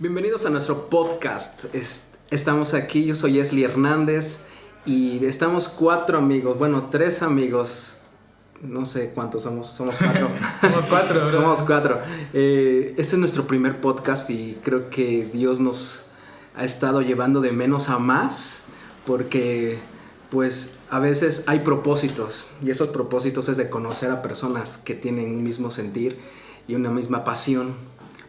Bienvenidos a nuestro podcast. Estamos aquí, yo soy Esli Hernández y estamos 4 amigos, bueno, 3 amigos. No sé cuántos somos 4. Somos 4, ¿verdad? Somos 4. Este es nuestro primer podcast y creo que Dios nos ha estado llevando de menos a más porque pues a veces hay propósitos y esos propósitos es de conocer a personas que tienen un mismo sentir y una misma pasión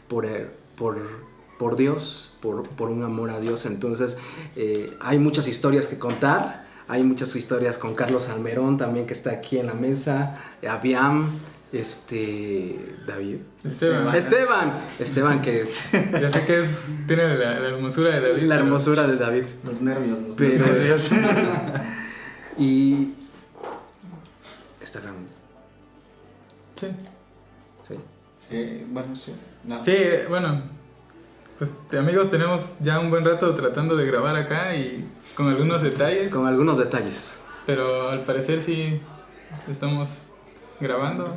por Dios, por un amor a Dios. Entonces hay muchas historias que contar. Hay muchas historias con Carlos Almerón también, que está aquí en la mesa, Abiam, David, Esteban que ya sé que tiene la hermosura de David. La hermosura de David. Los nervios. Y está grande. Sí. Sí, bueno, sí. No. Sí, bueno, pues amigos, tenemos ya un buen rato tratando de grabar acá y con algunos detalles. Con algunos detalles. Pero al parecer sí estamos grabando.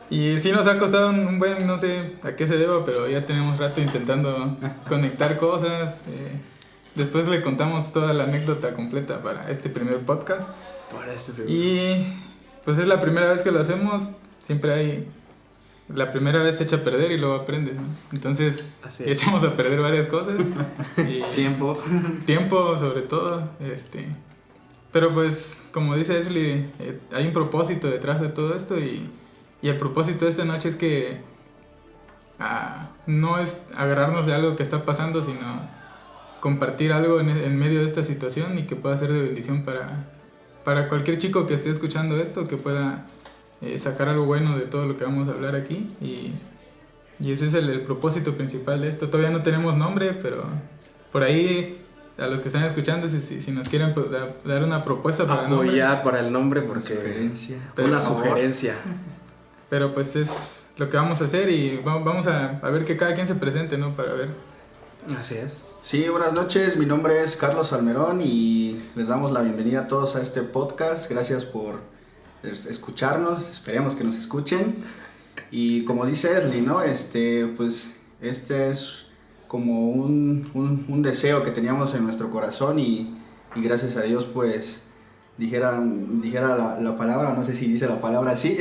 Y sí nos ha costado un buen, no sé a qué se deba, pero ya tenemos rato intentando conectar cosas. Después le contamos toda la anécdota completa para este primer podcast. Y pues es la primera vez que lo hacemos. Siempre hay... La primera vez se echa a perder y luego aprendes, ¿no? Entonces echamos a perder varias cosas. Y tiempo sobre todo. Pero pues, como dice Ashley, hay un propósito detrás de todo esto y el propósito de esta noche es que no es agarrarnos de algo que está pasando, sino compartir algo en medio de esta situación y que pueda ser de bendición para cualquier chico que esté escuchando esto, que pueda sacar algo bueno de todo lo que vamos a hablar aquí. Y ese es el propósito principal de esto. Todavía no tenemos nombre, pero por ahí... A los que están escuchando, si nos quieren dar una propuesta para apoyar el nombre. para el nombre, porque una sugerencia. Pero pues es lo que vamos a hacer y vamos a ver que cada quien se presente, ¿no? Para ver. Así es. Sí, buenas noches, mi nombre es Carlos Almerón y les damos la bienvenida a todos a este podcast. Gracias por escucharnos, esperemos que nos escuchen. Y como dice Esli, ¿no? Pues este es como un deseo que teníamos en nuestro corazón y gracias a Dios pues dijera la palabra, no sé si dice la palabra así.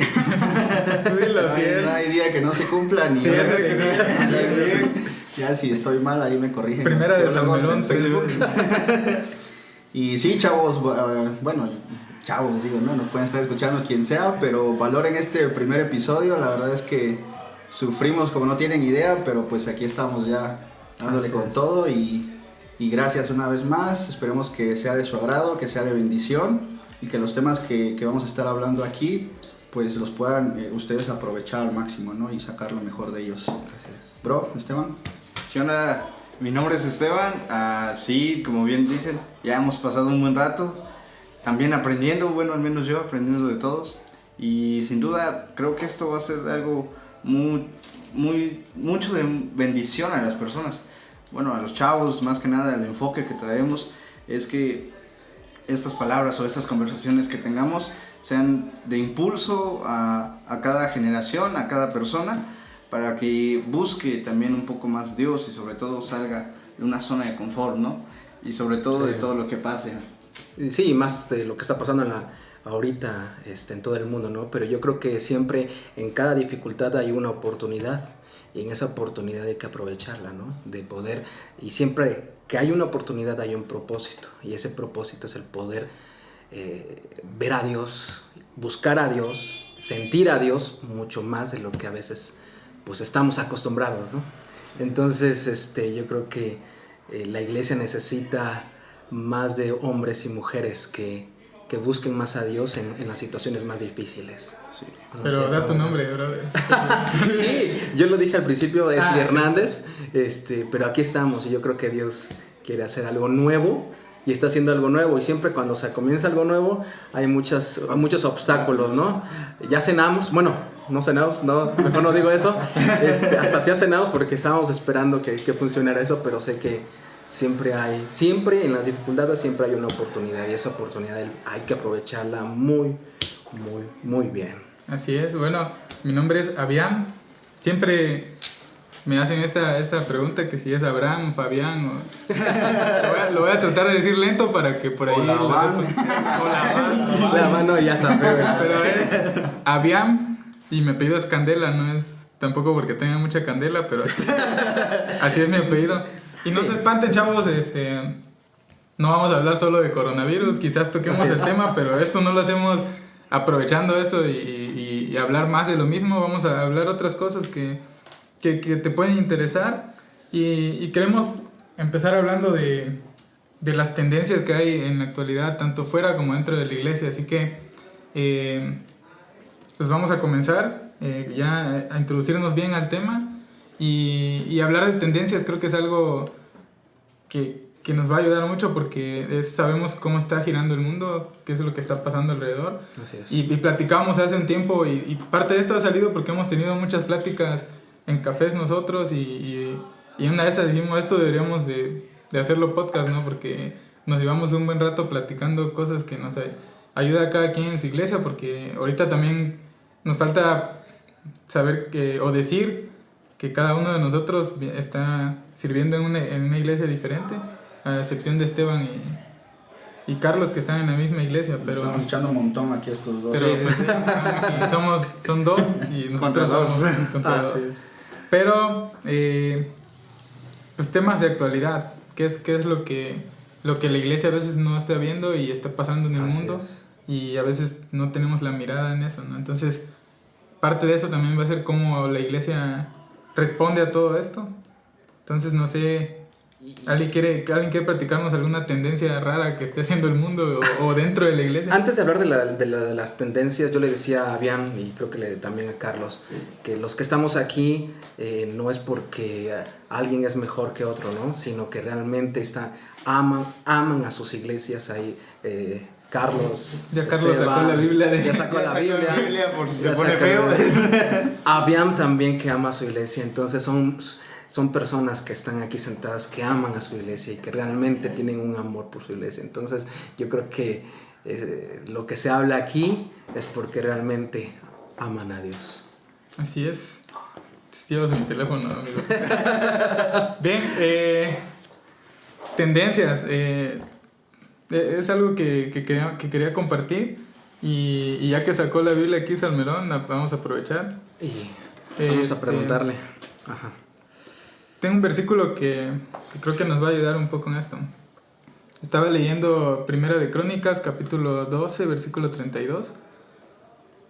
No hay día que no se cumpla ni ya si estoy mal ahí me corrigen. Primera de Salmerón, Facebook. Y sí, chavos, bueno, chavos digo, no nos pueden estar escuchando quien sea, pero valoren este primer episodio. La verdad es que sufrimos como no tienen idea, pero pues aquí estamos ya dándole con todo y gracias una vez más. Esperemos que sea de su agrado, que sea de bendición y que los temas que vamos a estar hablando aquí pues los puedan ustedes aprovechar al máximo, ¿no? Y sacar lo mejor de ellos. Gracias. Bro, Esteban. ¿Qué onda? Mi nombre es Esteban. Sí, como bien dicen, ya hemos pasado un buen rato también aprendiendo, bueno, al menos yo aprendiendo de todos, y sin duda creo que esto va a ser algo mucho de bendición a las personas. Bueno, a los chavos, más que nada, el enfoque que traemos es que estas palabras o estas conversaciones que tengamos sean de impulso a cada generación, a cada persona, para que busque también un poco más Dios y sobre todo salga de una zona de confort, ¿no? Y sobre todo de todo lo que pase. Sí, más de lo que está pasando ahorita en todo el mundo, ¿no? Pero yo creo que siempre en cada dificultad hay una oportunidad y en esa oportunidad hay que aprovecharla, ¿no? De poder, y siempre que hay una oportunidad hay un propósito y ese propósito es el poder ver a Dios, buscar a Dios, sentir a Dios mucho más de lo que a veces pues estamos acostumbrados, ¿no? Entonces yo creo que la iglesia necesita más de hombres y mujeres que busquen más a Dios en las situaciones más difíciles. Sí. No pero sé, da tu nombre, brother. Sí, yo lo dije al principio, es Hernández, sí. Pero aquí estamos y yo creo que Dios quiere hacer algo nuevo y está haciendo algo nuevo y siempre cuando se comienza algo nuevo hay muchos obstáculos, ¿no? Ya cenamos, bueno, no cenamos, no, mejor no digo eso, hasta ya cenamos porque estábamos esperando que funcionara eso, pero sé que siempre en las dificultades siempre hay una oportunidad y esa oportunidad hay que aprovecharla muy, muy, muy bien. Así es, bueno, mi nombre es Abiam. Siempre me hacen esta pregunta que si es Abraham, Fabián o... lo voy a tratar de decir lento para que por ahí... O Labán. La mano ya está feo. Pero es Abiam y mi apellido es Candela, no es tampoco porque tenga mucha candela, pero así es mi apellido. Y no Sí. se espanten, chavos, no vamos a hablar solo de coronavirus, quizás toquemos Así el es. tema, pero esto no lo hacemos aprovechando esto y hablar más de lo mismo. Vamos a hablar otras cosas que te pueden interesar y queremos empezar hablando de las tendencias que hay en la actualidad, tanto fuera como dentro de la iglesia. Así que pues vamos a comenzar ya a introducirnos bien al tema y hablar de tendencias. Creo que es algo que nos va a ayudar mucho porque sabemos cómo está girando el mundo, qué es lo que está pasando alrededor. Así es. Y platicábamos hace un tiempo y parte de esto ha salido porque hemos tenido muchas pláticas en cafés nosotros y una de esas dijimos, esto deberíamos de hacerlo podcast, ¿no? Porque nos llevamos un buen rato platicando cosas que nos ayuda a cada quien en su iglesia, porque ahorita también nos falta saber o decir que cada uno de nosotros está sirviendo en una iglesia diferente, a excepción de Esteban y Carlos, que están en la misma iglesia, pero... Estamos echando un montón aquí estos dos. Pero pues, son dos y nosotros Contra dos. somos contra dos. Así es. Pero, pues temas de actualidad, ¿qué es lo que la iglesia a veces no está viendo y está pasando en el Así mundo? es. Y a veces no tenemos la mirada en eso, ¿no? Entonces, parte de eso también va a ser cómo la iglesia responde a todo esto. Entonces, no sé, ¿alguien quiere platicarnos alguna tendencia rara que esté haciendo el mundo o dentro de la iglesia? Antes de hablar de las tendencias, yo le decía a Bian y creo que también a Carlos, que los que estamos aquí no es porque alguien es mejor que otro, ¿no? Sino que realmente aman a sus iglesias. Ahí Carlos, Ya Carlos sacó la Biblia ya sacó la Biblia por si ya se pone sacó feo. a Bian también, que ama a su iglesia. Entonces son personas que están aquí sentadas que aman a su iglesia y que realmente tienen un amor por su iglesia. Entonces yo creo que lo que se habla aquí es porque realmente aman a Dios. Así es. Te llevas mi teléfono, amigo. Bien, tendencias. Es algo que quería compartir y ya que sacó la Biblia aquí Salmerón, vamos a aprovechar. Y vamos a preguntarle. Ajá. Tengo un versículo que creo que nos va a ayudar un poco en esto. Estaba leyendo Primera de Crónicas, capítulo 12, versículo 32.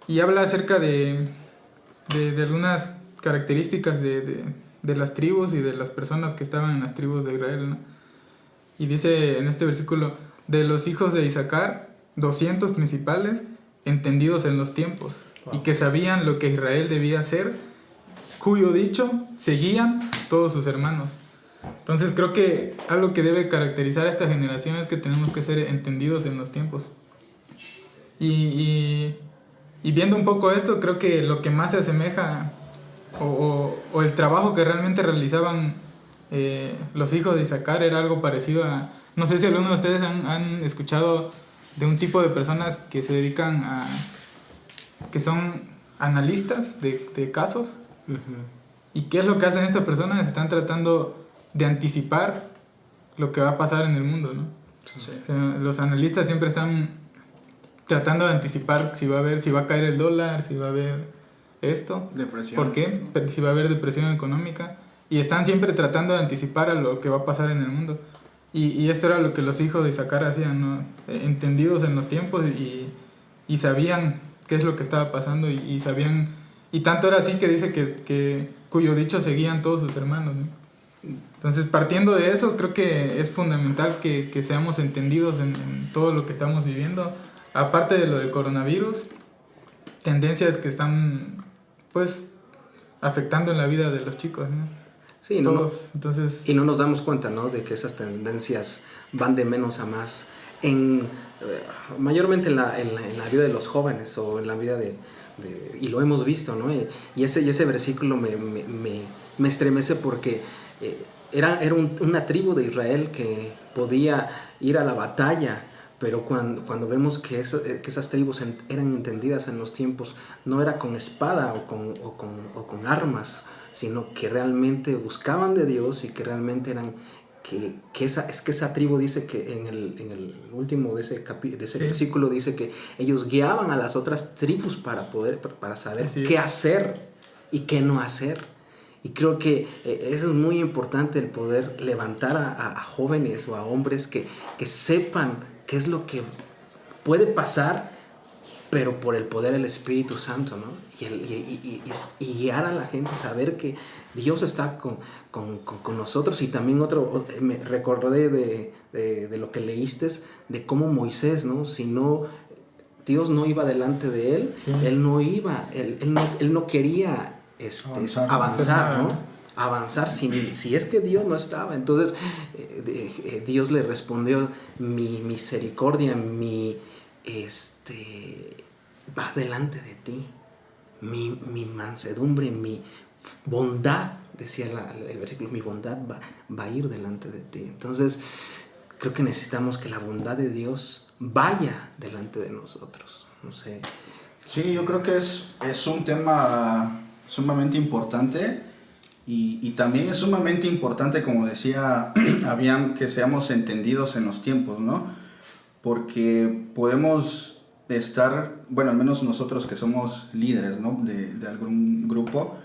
Y habla acerca de algunas características de las tribus y de las personas que estaban en las tribus de Israel, ¿no? Y dice en este versículo, de los hijos de Isaacar, 200 principales, entendidos en los tiempos, y que sabían lo que Israel debía hacer, cuyo dicho seguían todos sus hermanos. Entonces creo que algo que debe caracterizar a esta generación es que tenemos que ser entendidos en los tiempos. Y viendo un poco esto, creo que lo que más se asemeja o el trabajo que realmente realizaban los hijos de Isaacar era algo parecido a... No sé si alguno de ustedes han escuchado de un tipo de personas que se dedican a... que son analistas de casos. Uh-huh. ¿Y qué es lo que hacen estas personas? Están tratando de anticipar lo que va a pasar en el mundo, ¿no? Sí. O sea, los analistas siempre están tratando de anticipar si va a caer el dólar, si va a haber esto. Depresión. ¿Por qué? Si va a haber depresión económica. Y están siempre tratando de anticipar a lo que va a pasar en el mundo. Y esto era lo que los hijos de Isaacar hacían, ¿no? Entendidos en los tiempos y sabían qué es lo que estaba pasando y sabían... Y tanto era así que dice que cuyo dicho seguían todos sus hermanos, ¿no? Entonces, partiendo de eso, creo que es fundamental que seamos entendidos en todo lo que estamos viviendo. Aparte de lo del coronavirus, tendencias que están, pues, afectando en la vida de los chicos, ¿no? Sí, Todos, entonces... Y no nos damos cuenta, ¿no? De que esas tendencias van de menos a más. Mayormente en la vida de los jóvenes o en la vida y lo hemos visto, ¿no? Y ese versículo me estremece porque era una tribu de Israel que podía ir a la batalla, pero cuando vemos que esas tribus eran entendidas en los tiempos, no era con espada o con armas, sino que realmente buscaban de Dios y que realmente eran, que esa tribu dice que en el último de ese versículo dice que ellos guiaban a las otras tribus para saber qué hacer y qué no hacer. Y creo que eso es muy importante, el poder levantar a jóvenes o a hombres que sepan qué es lo que puede pasar, pero por el poder del Espíritu Santo, ¿no? Y guiar a la gente, saber que Dios está con nosotros. Y también me recordé de lo que leíste, de cómo Moisés, ¿no? Si no, Dios no iba delante de él, él no iba, él no quería avanzar, ¿no? Avanzar si es que Dios no estaba. Entonces Dios le respondió: mi misericordia, va delante de ti, mi mansedumbre, mi bondad, decía el versículo, mi bondad va a ir delante de ti. Entonces creo que necesitamos que la bondad de Dios vaya delante de nosotros. No sé. Sí, yo creo que es un tema sumamente importante y también es sumamente importante, como decía Abiam, que seamos entendidos en los tiempos, ¿no? Porque podemos estar, bueno, al menos nosotros que somos líderes, ¿no? de algún grupo,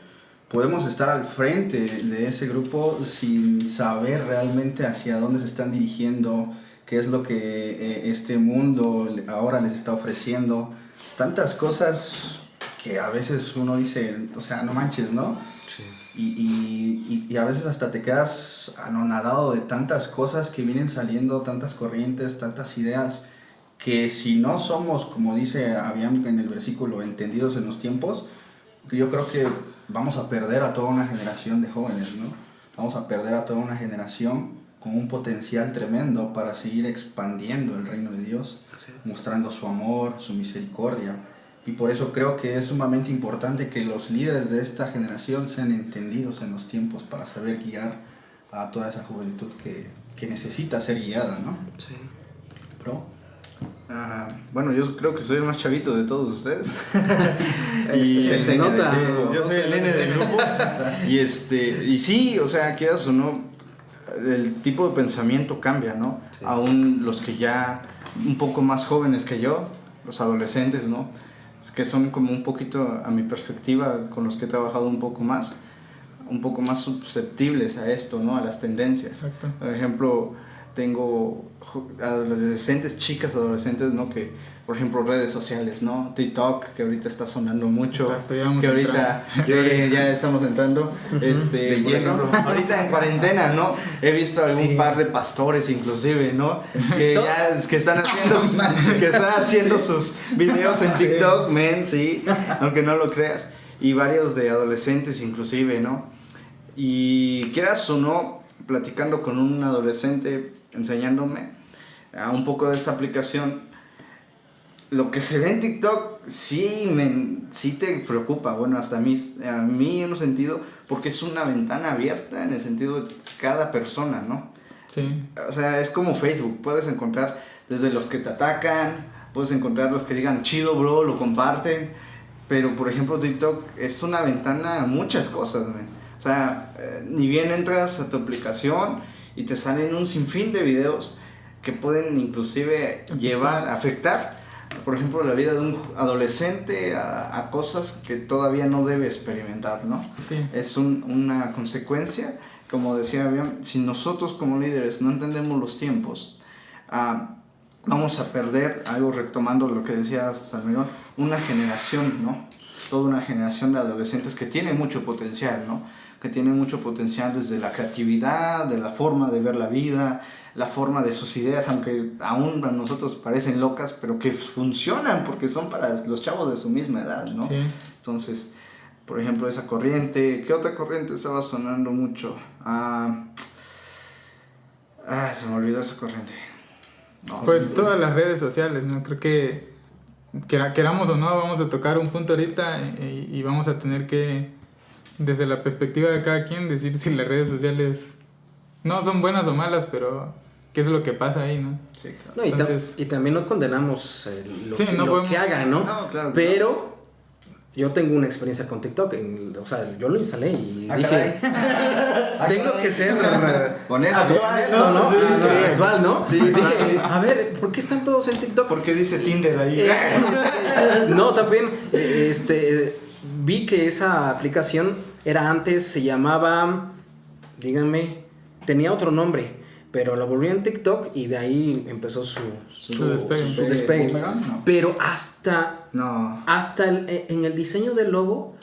podemos estar al frente de ese grupo sin saber realmente hacia dónde se están dirigiendo, qué es lo que este mundo ahora les está ofreciendo. Tantas cosas que a veces uno dice, o sea, no manches, ¿no? Sí. Y a veces hasta te quedas anonadado de tantas cosas que vienen saliendo, tantas corrientes, tantas ideas, que si no somos, como dice Abiam en el versículo, entendidos en los tiempos, yo creo que vamos a perder a toda una generación de jóvenes, ¿no? Vamos a perder a toda una generación con un potencial tremendo para seguir expandiendo el reino de Dios, mostrando su amor, su misericordia. Y por eso creo que es sumamente importante que los líderes de esta generación sean entendidos en los tiempos para saber guiar a toda esa juventud que necesita ser guiada, ¿no? Sí. ¿Bro? Bueno, yo creo que soy el más chavito de todos ustedes. Se nota. Yo soy el nene del grupo. Y sí, o sea, quieras o no, el tipo de pensamiento cambia, ¿no? Sí. Aún los que ya un poco más jóvenes que yo, los adolescentes, ¿no? Que son como un poquito, a mi perspectiva, con los que he trabajado un poco más susceptibles a esto, ¿no? A las tendencias. Exacto. Por ejemplo, tengo adolescentes, chicas adolescentes, ¿no? Que, por ejemplo, redes sociales, ¿no? TikTok, que ahorita está sonando mucho. Exacto, que ahorita ya estamos entrando. De lleno. Ahorita en cuarentena, ¿no? He visto algún par de pastores, inclusive, ¿no? Que están haciendo sus videos en TikTok, sí, aunque no lo creas. Y varios de adolescentes, inclusive, ¿no? Y quieras o no, platicando con un adolescente, enseñándome un poco de esta aplicación, lo que se ve en TikTok sí te preocupa. Bueno, hasta a mí en un sentido, porque es una ventana abierta en el sentido de cada persona, ¿no? Sí. O sea, es como Facebook, puedes encontrar desde los que te atacan, puedes encontrar los que digan chido bro, lo comparten, pero por ejemplo TikTok es una ventana a muchas cosas, man. O sea, ni bien entras a tu aplicación y te salen un sinfín de videos que pueden inclusive afectar, por ejemplo, la vida de un adolescente a cosas que todavía no debe experimentar, ¿no? Sí. Es una consecuencia, como decía bien, si nosotros como líderes no entendemos los tiempos, vamos a perder, algo retomando lo que decía Salmerón, una generación, ¿no? Toda una generación de adolescentes que tiene mucho potencial, ¿no? Que tienen mucho potencial desde la creatividad, de la forma de ver la vida, la forma de sus ideas, aunque aún a nosotros parecen locas, pero que funcionan porque son para los chavos de su misma edad, ¿no? Sí. Entonces, por ejemplo, esa corriente, ¿qué otra corriente estaba sonando mucho? Se me olvidó esa corriente. No, Pues todas las redes sociales, ¿no? Creo que queramos o no, vamos a tocar un punto ahorita y vamos a tener que, desde la perspectiva de cada quien, decir si las redes sociales no son buenas o malas, pero qué es lo que pasa ahí, ¿no? Sí, claro. No, y también no condenamos lo que hagan, ¿no? No, claro, pero yo tengo una experiencia con TikTok, o sea, yo lo instalé y dije, tengo que ser honesto, ¿no? Sí, Actual, ¿no? Sí, dije, sí. a ver, ¿por qué están todos en TikTok? Porque dice Tinder ahí. No, también vi que esa aplicación era antes, se llamaba, díganme, tenía otro nombre, pero lo volvió en TikTok y de ahí empezó su despegue. No. Pero hasta No. en el diseño del logo,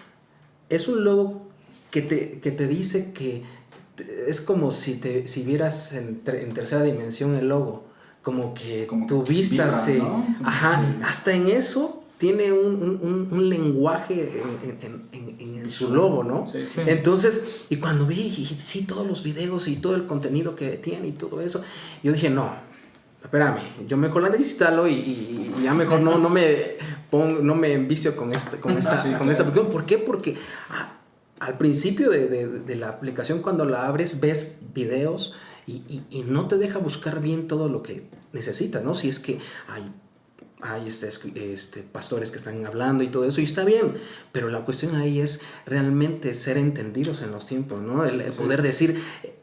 es un logo que te dice que es como si vieras en tercera dimensión el logo, como que tu vista vibra, se... ¿no? Ajá, hasta en eso tiene un lenguaje en su logo, ¿no? Sí. Entonces, y cuando vi sí, todos los videos y todo el contenido que tiene y todo eso, yo dije, no, espérame, yo mejor la desinstalo y ya mejor no me envicio con esta aplicación. ¿Por qué? Porque al principio de la aplicación, cuando la abres, ves videos y no te deja buscar bien todo lo que necesitas, ¿no? Si es que hay pastores que están hablando y todo eso, y está bien, pero la cuestión ahí es realmente ser entendidos en los tiempos, ¿no? El poder decir,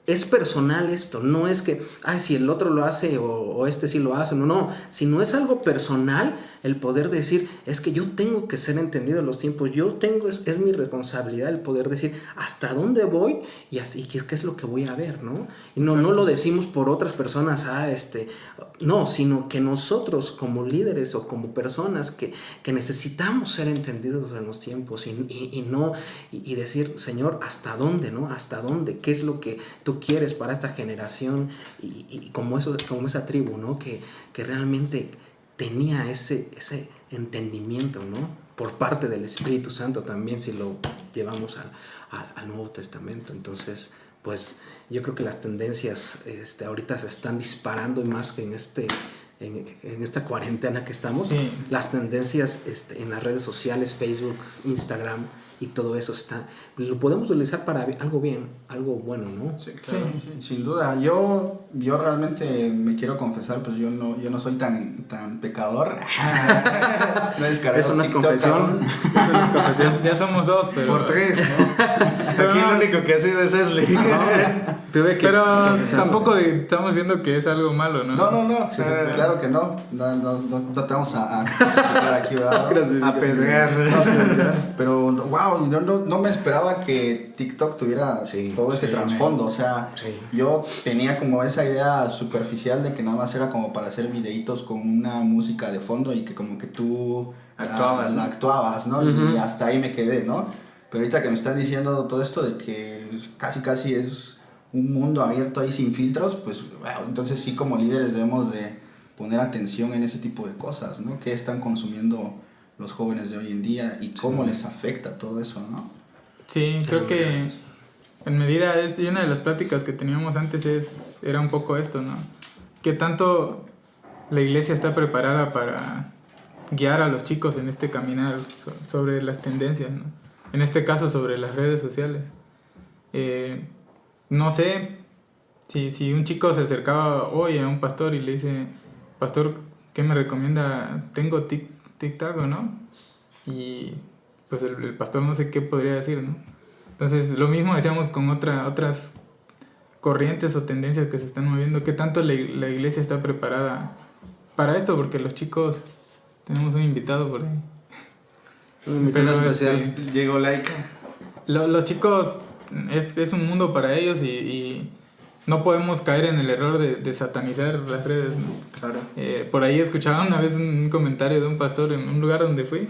es personal esto, no es que, si el otro lo hace o este sí lo hace, no, si no es algo personal, el poder decir, es que yo tengo que ser entendido en los tiempos, es mi responsabilidad el poder decir hasta dónde voy y qué es lo que voy a ver, ¿no? Y no lo decimos por otras personas, no, sino que nosotros como líderes o como personas que necesitamos ser entendidos en los tiempos y decir, Señor, ¿hasta dónde, no? ¿Hasta dónde? ¿Qué es lo que tú quieres para esta generación? Y como esa tribu, ¿no? Que realmente tenía ese entendimiento, ¿no? Por parte del Espíritu Santo también, si lo llevamos al Nuevo Testamento. Entonces, pues yo creo que las tendencias ahorita se están disparando, y más que en esta cuarentena que estamos, sí. Las tendencias en las redes sociales, Facebook, Instagram y todo eso lo podemos utilizar para algo bueno, ¿no? Sí, claro. Sí. Sin duda. Yo realmente me quiero confesar, pues yo no soy tan pecador. No he descargado Eso no es TikTok confesión. aún. Eso no es confesión. Ya somos dos, pero... Por 3. Aquí el único que ha sido es Esli. Tuve que Pero confesarlo. tampoco estamos diciendo que es algo malo, ¿no? No. Sí, claro que no. No te vamos a crucificar aquí, ¿verdad? A pedrear. Pero, wow, no me esperaba que TikTok tuviera todo ese trasfondo. O sea, yo tenía como esa idea superficial de que nada más era como para hacer videitos con una música de fondo y que como que tú actuabas, ¿no? Uh-huh. Y hasta ahí me quedé, ¿no? Pero ahorita que me están diciendo todo esto de que casi es un mundo abierto ahí sin filtros, pues, wow, entonces sí, como líderes debemos de poner atención en ese tipo de cosas, ¿no? ¿Qué están consumiendo los jóvenes de hoy en día y cómo les afecta todo eso, ¿no? Sí, creo que en medida, y una de las pláticas que teníamos antes era un poco esto, ¿no? ¿Qué tanto la iglesia está preparada para guiar a los chicos en este caminar sobre las tendencias, ¿no? En este caso sobre las redes sociales. No sé si un chico se acercaba hoy a un pastor y le dice, pastor, ¿qué me recomienda? Tengo TikTok o no, y pues el pastor no sé qué podría decir, ¿no? Entonces lo mismo decíamos con otras corrientes o tendencias que se están moviendo. ¿Qué tanto la iglesia está preparada para esto? Porque los chicos, tenemos un invitado por ahí. Un invitado especial. Llegó Laika. Los chicos es un mundo para ellos y no podemos caer en el error de satanizar las redes, ¿no? Claro. Por ahí escuchaba una vez un comentario de un pastor en un lugar donde fui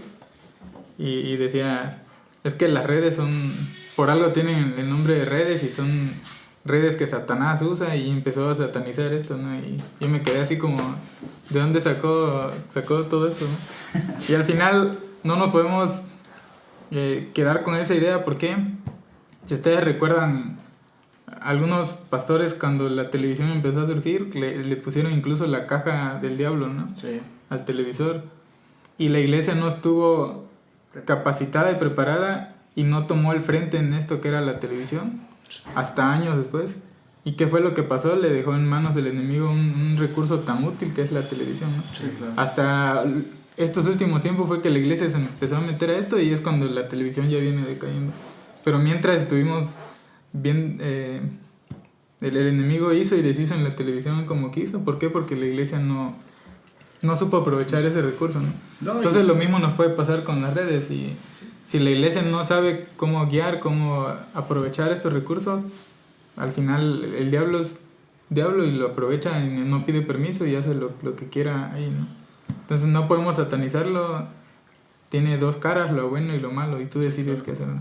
y decía, es que las redes por algo tienen el nombre de redes y son redes que Satanás usa, y empezó a satanizar esto, ¿no? Y yo me quedé así como, ¿de dónde sacó todo esto, no? Y al final no nos podemos quedar con esa idea, porque si ustedes recuerdan, algunos pastores cuando la televisión empezó a surgir le pusieron incluso la caja del diablo, ¿no? Sí. Al televisor, y la iglesia no estuvo capacitada y preparada y no tomó el frente en esto que era la televisión hasta años después. ¿Y qué fue lo que pasó? Le dejó en manos del enemigo un recurso tan útil que es la televisión, ¿no? Sí, claro. Hasta estos últimos tiempos fue que la iglesia se empezó a meter a esto y es cuando la televisión ya viene decayendo. Pero mientras estuvimos bien, el enemigo hizo y deshizo en la televisión como quiso. ¿Por qué? Porque la iglesia no supo aprovechar ese recurso, ¿no? Entonces lo mismo nos puede pasar con las redes. Y si la iglesia no sabe cómo guiar, cómo aprovechar estos recursos, al final el diablo es diablo y lo aprovecha y no pide permiso y hace lo que quiera ahí, ¿no? Entonces no podemos satanizarlo. Tiene dos caras, lo bueno y lo malo, y tú decides qué hacer, ¿no?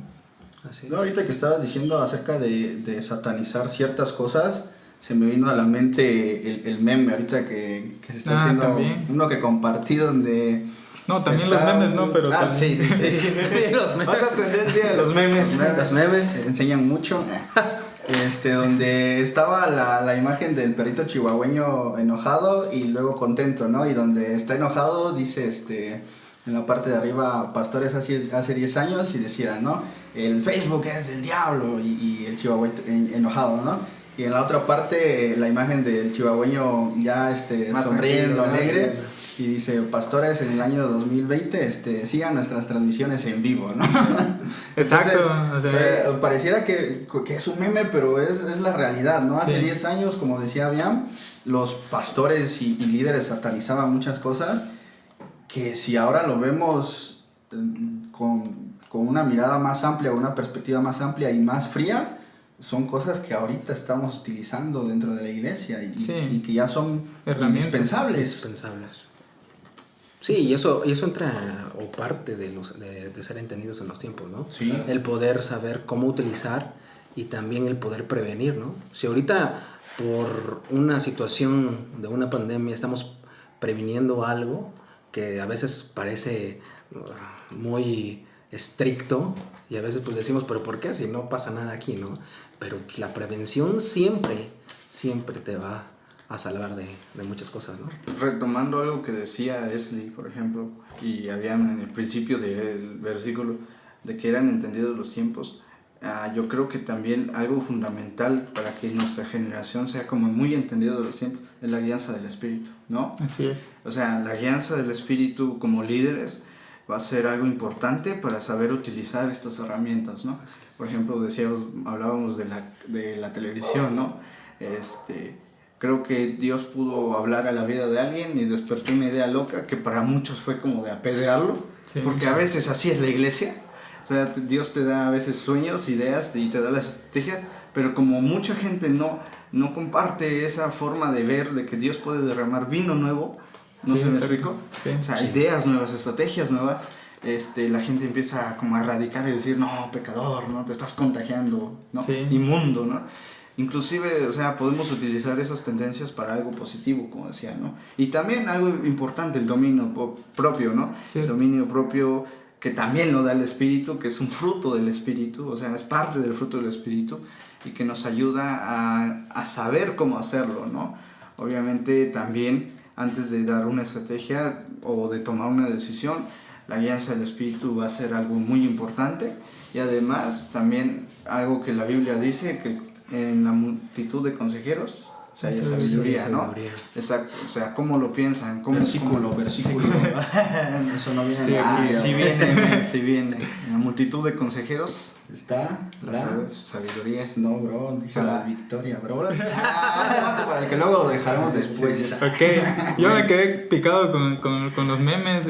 Así. No, ahorita que estabas diciendo acerca de satanizar ciertas cosas, se me vino a la mente el meme ahorita que se está haciendo, también. uno que compartí donde... No, también los memes, ¿no? Pero sí. Los memes. Otra tendencia de los memes. Los memes. Enseñan mucho. Donde estaba la imagen del perrito chihuahueño enojado y luego contento, ¿no? Y donde está enojado dice, en la parte de arriba, pastores hace 10 años, y decía, ¿no? El Facebook es del diablo, y el chihuahueño enojado, ¿no? Y en la otra parte, la imagen del chihuahueño ya sonriendo, alegre. Y dice, pastores, en el año 2020 sigan nuestras transmisiones en vivo, ¿no? Exacto. Entonces, pareciera que es un meme, pero es la realidad, ¿no? Hace 10 años, como decía Aviam, los pastores y líderes satanizaban muchas cosas que si ahora lo vemos con una mirada más amplia, una perspectiva más amplia y más fría, son cosas que ahorita estamos utilizando dentro de la iglesia y que ya son indispensables. Sí, y eso entra o parte de ser entendidos en los tiempos, ¿no? Sí. El poder saber cómo utilizar y también el poder prevenir, ¿no? Si ahorita por una situación de una pandemia estamos previniendo algo que a veces parece muy estricto y a veces pues decimos, pero ¿por qué? Si no pasa nada aquí, ¿no? Pero pues, la prevención siempre te va a salvar de muchas cosas, ¿no? Retomando algo que decía Esli, por ejemplo, y habían en el principio del versículo de que eran entendidos los tiempos, yo creo que también algo fundamental para que nuestra generación sea como muy entendido de los tiempos es la guianza del Espíritu, ¿no? Así es. O sea, la guianza del Espíritu como líderes va a ser algo importante para saber utilizar estas herramientas, ¿no? Por ejemplo, hablábamos de la televisión, ¿no? Creo que Dios pudo hablar a la vida de alguien y despertó una idea loca que para muchos fue como de apedrearlo, sí, porque a veces así es la iglesia. O sea, Dios te da a veces sueños, ideas y te da las estrategias, pero como mucha gente no comparte esa forma de ver de que Dios puede derramar vino nuevo, ¿no se me explico? Sí. O sea, ideas nuevas, estrategias nuevas, la gente empieza como a erradicar y decir, no, pecador, ¿no? Te estás contagiando, ¿no? Sí. Inmundo, ¿no? Inclusive, o sea, podemos utilizar esas tendencias para algo positivo, como decía, ¿no? Y también algo importante, el dominio propio, ¿no? Sí. El dominio propio que también lo da el Espíritu, que es un fruto del Espíritu, o sea, es parte del fruto del Espíritu y que nos ayuda a saber cómo hacerlo, ¿no? Obviamente también, antes de dar una estrategia o de tomar una decisión, la guianza del Espíritu va a ser algo muy importante y además también algo que la Biblia dice, que en la multitud de consejeros o sea, hay sabiduría, ¿no? Sabiduría. Exacto, o sea, ¿cómo lo piensan? Versículo. Eso no viene de aquí. Sí viene. En la multitud de consejeros está la sabiduría. No, bro, dice la victoria, bro. Para el que luego lo dejaremos después. Ok, yo me quedé picado con los memes.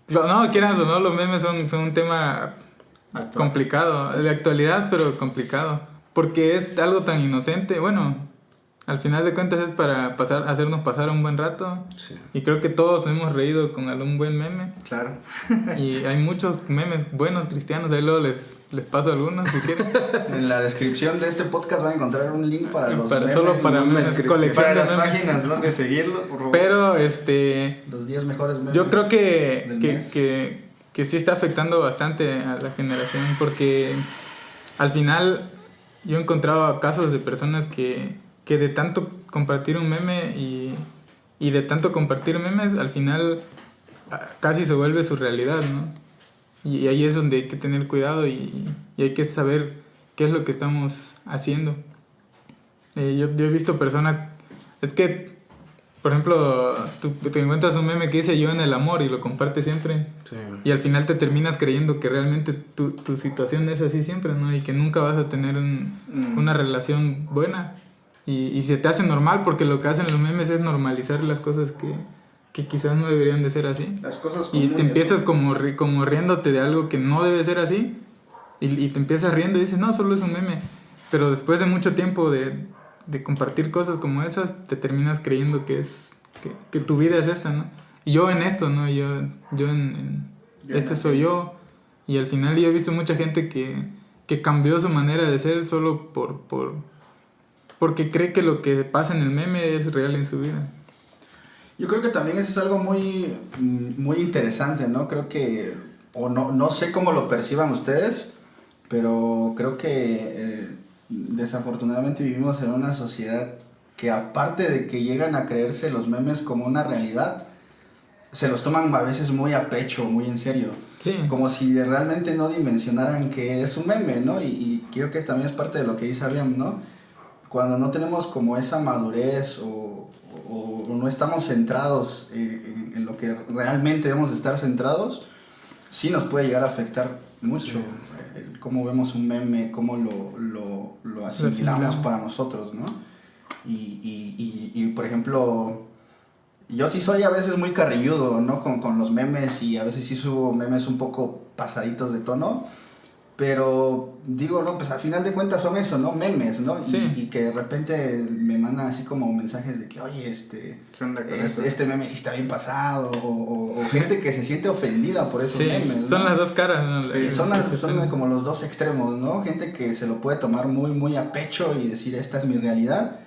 No, quieran o no, los memes son un tema complicado, de actualidad, pero complicado. Porque es algo tan inocente. Bueno, al final de cuentas es para hacernos pasar un buen rato. Sí. Y creo que todos nos hemos reído con algún buen meme. Claro. Y hay muchos memes buenos cristianos. Ahí luego les paso algunos si quieren. En la descripción de este podcast van a encontrar un link para los memes. Solo para memes, colección para de las memes. páginas, ¿no? De seguirlo, por favor. Pero los 10 mejores memes. Yo creo que sí está afectando bastante a la generación. Porque al final yo he encontrado casos de personas que de tanto compartir un meme y de tanto compartir memes, al final casi se vuelve su realidad, ¿no? Y ahí es donde hay que tener cuidado y hay que saber qué es lo que estamos haciendo. Yo he visto personas... Es que por ejemplo, tú te encuentras un meme que dice yo en el amor y lo compartes siempre. Sí. Y al final te terminas creyendo que realmente tu situación es así siempre, ¿no? Y que nunca vas a tener una relación buena. Y se te hace normal porque lo que hacen los memes es normalizar las cosas que quizás no deberían de ser así. Las cosas Y comunes, te empiezas ¿no? como riéndote de algo que no debe ser así. Y te empiezas riendo y dices, no, solo es un meme. Pero después de mucho tiempo de compartir cosas como esas, te terminas creyendo que tu vida es esta, ¿no? Y yo en esto, ¿no? Yo este soy yo. Y al final yo he visto mucha gente que cambió su manera de ser solo porque cree que lo que pasa en el meme es real en su vida. Yo creo que también eso es algo muy, muy interesante, ¿no? Creo que, o no sé cómo lo perciban ustedes, pero creo que desafortunadamente vivimos en una sociedad que, aparte de que llegan a creerse los memes como una realidad, se los toman a veces muy a pecho, muy en serio. Sí. Como si realmente no dimensionaran que es un meme, ¿no? Y creo que también es parte de lo que dice Abiam, ¿no? Cuando no tenemos como esa madurez o no estamos centrados en lo que realmente debemos estar centrados, sí nos puede llegar a afectar mucho. Sí. Cómo vemos un meme, cómo lo asimilamos para nosotros, ¿no? Y por ejemplo, yo sí soy a veces muy carrilludo, ¿no? Con los memes, y a veces sí subo memes un poco pasaditos de tono, pero digo, no, pues al final de cuentas son eso, ¿no? Memes, ¿no? Sí. Y que de repente me mandan así como mensajes de que, oye, ¿Qué onda con esto? este meme sí está bien pasado, o gente que se siente ofendida por esos Sí, memes, ¿no? son las dos caras, ¿no? Sí, son Sí. como los dos extremos, ¿no? Gente que se lo puede tomar muy, muy a pecho y decir, esta es mi realidad.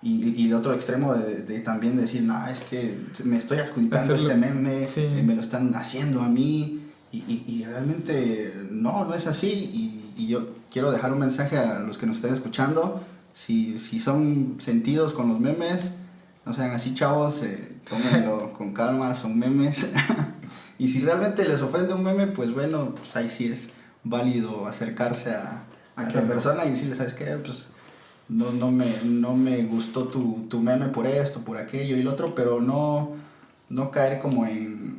Y el otro extremo de también decir, no, es que me estoy adjudicando Hacerlo, este meme, sí. me lo están haciendo a mí. Y realmente no es así. Y yo quiero dejar un mensaje a los que nos estén escuchando. Si son sentidos con los memes, no sean así, chavos, tómenlo con calma, son memes. Y si realmente les ofende un meme, pues bueno, pues ahí sí es válido acercarse a esa persona y decirle, ¿sabes qué? Pues no me gustó tu meme por esto, por aquello y lo otro, pero no caer como en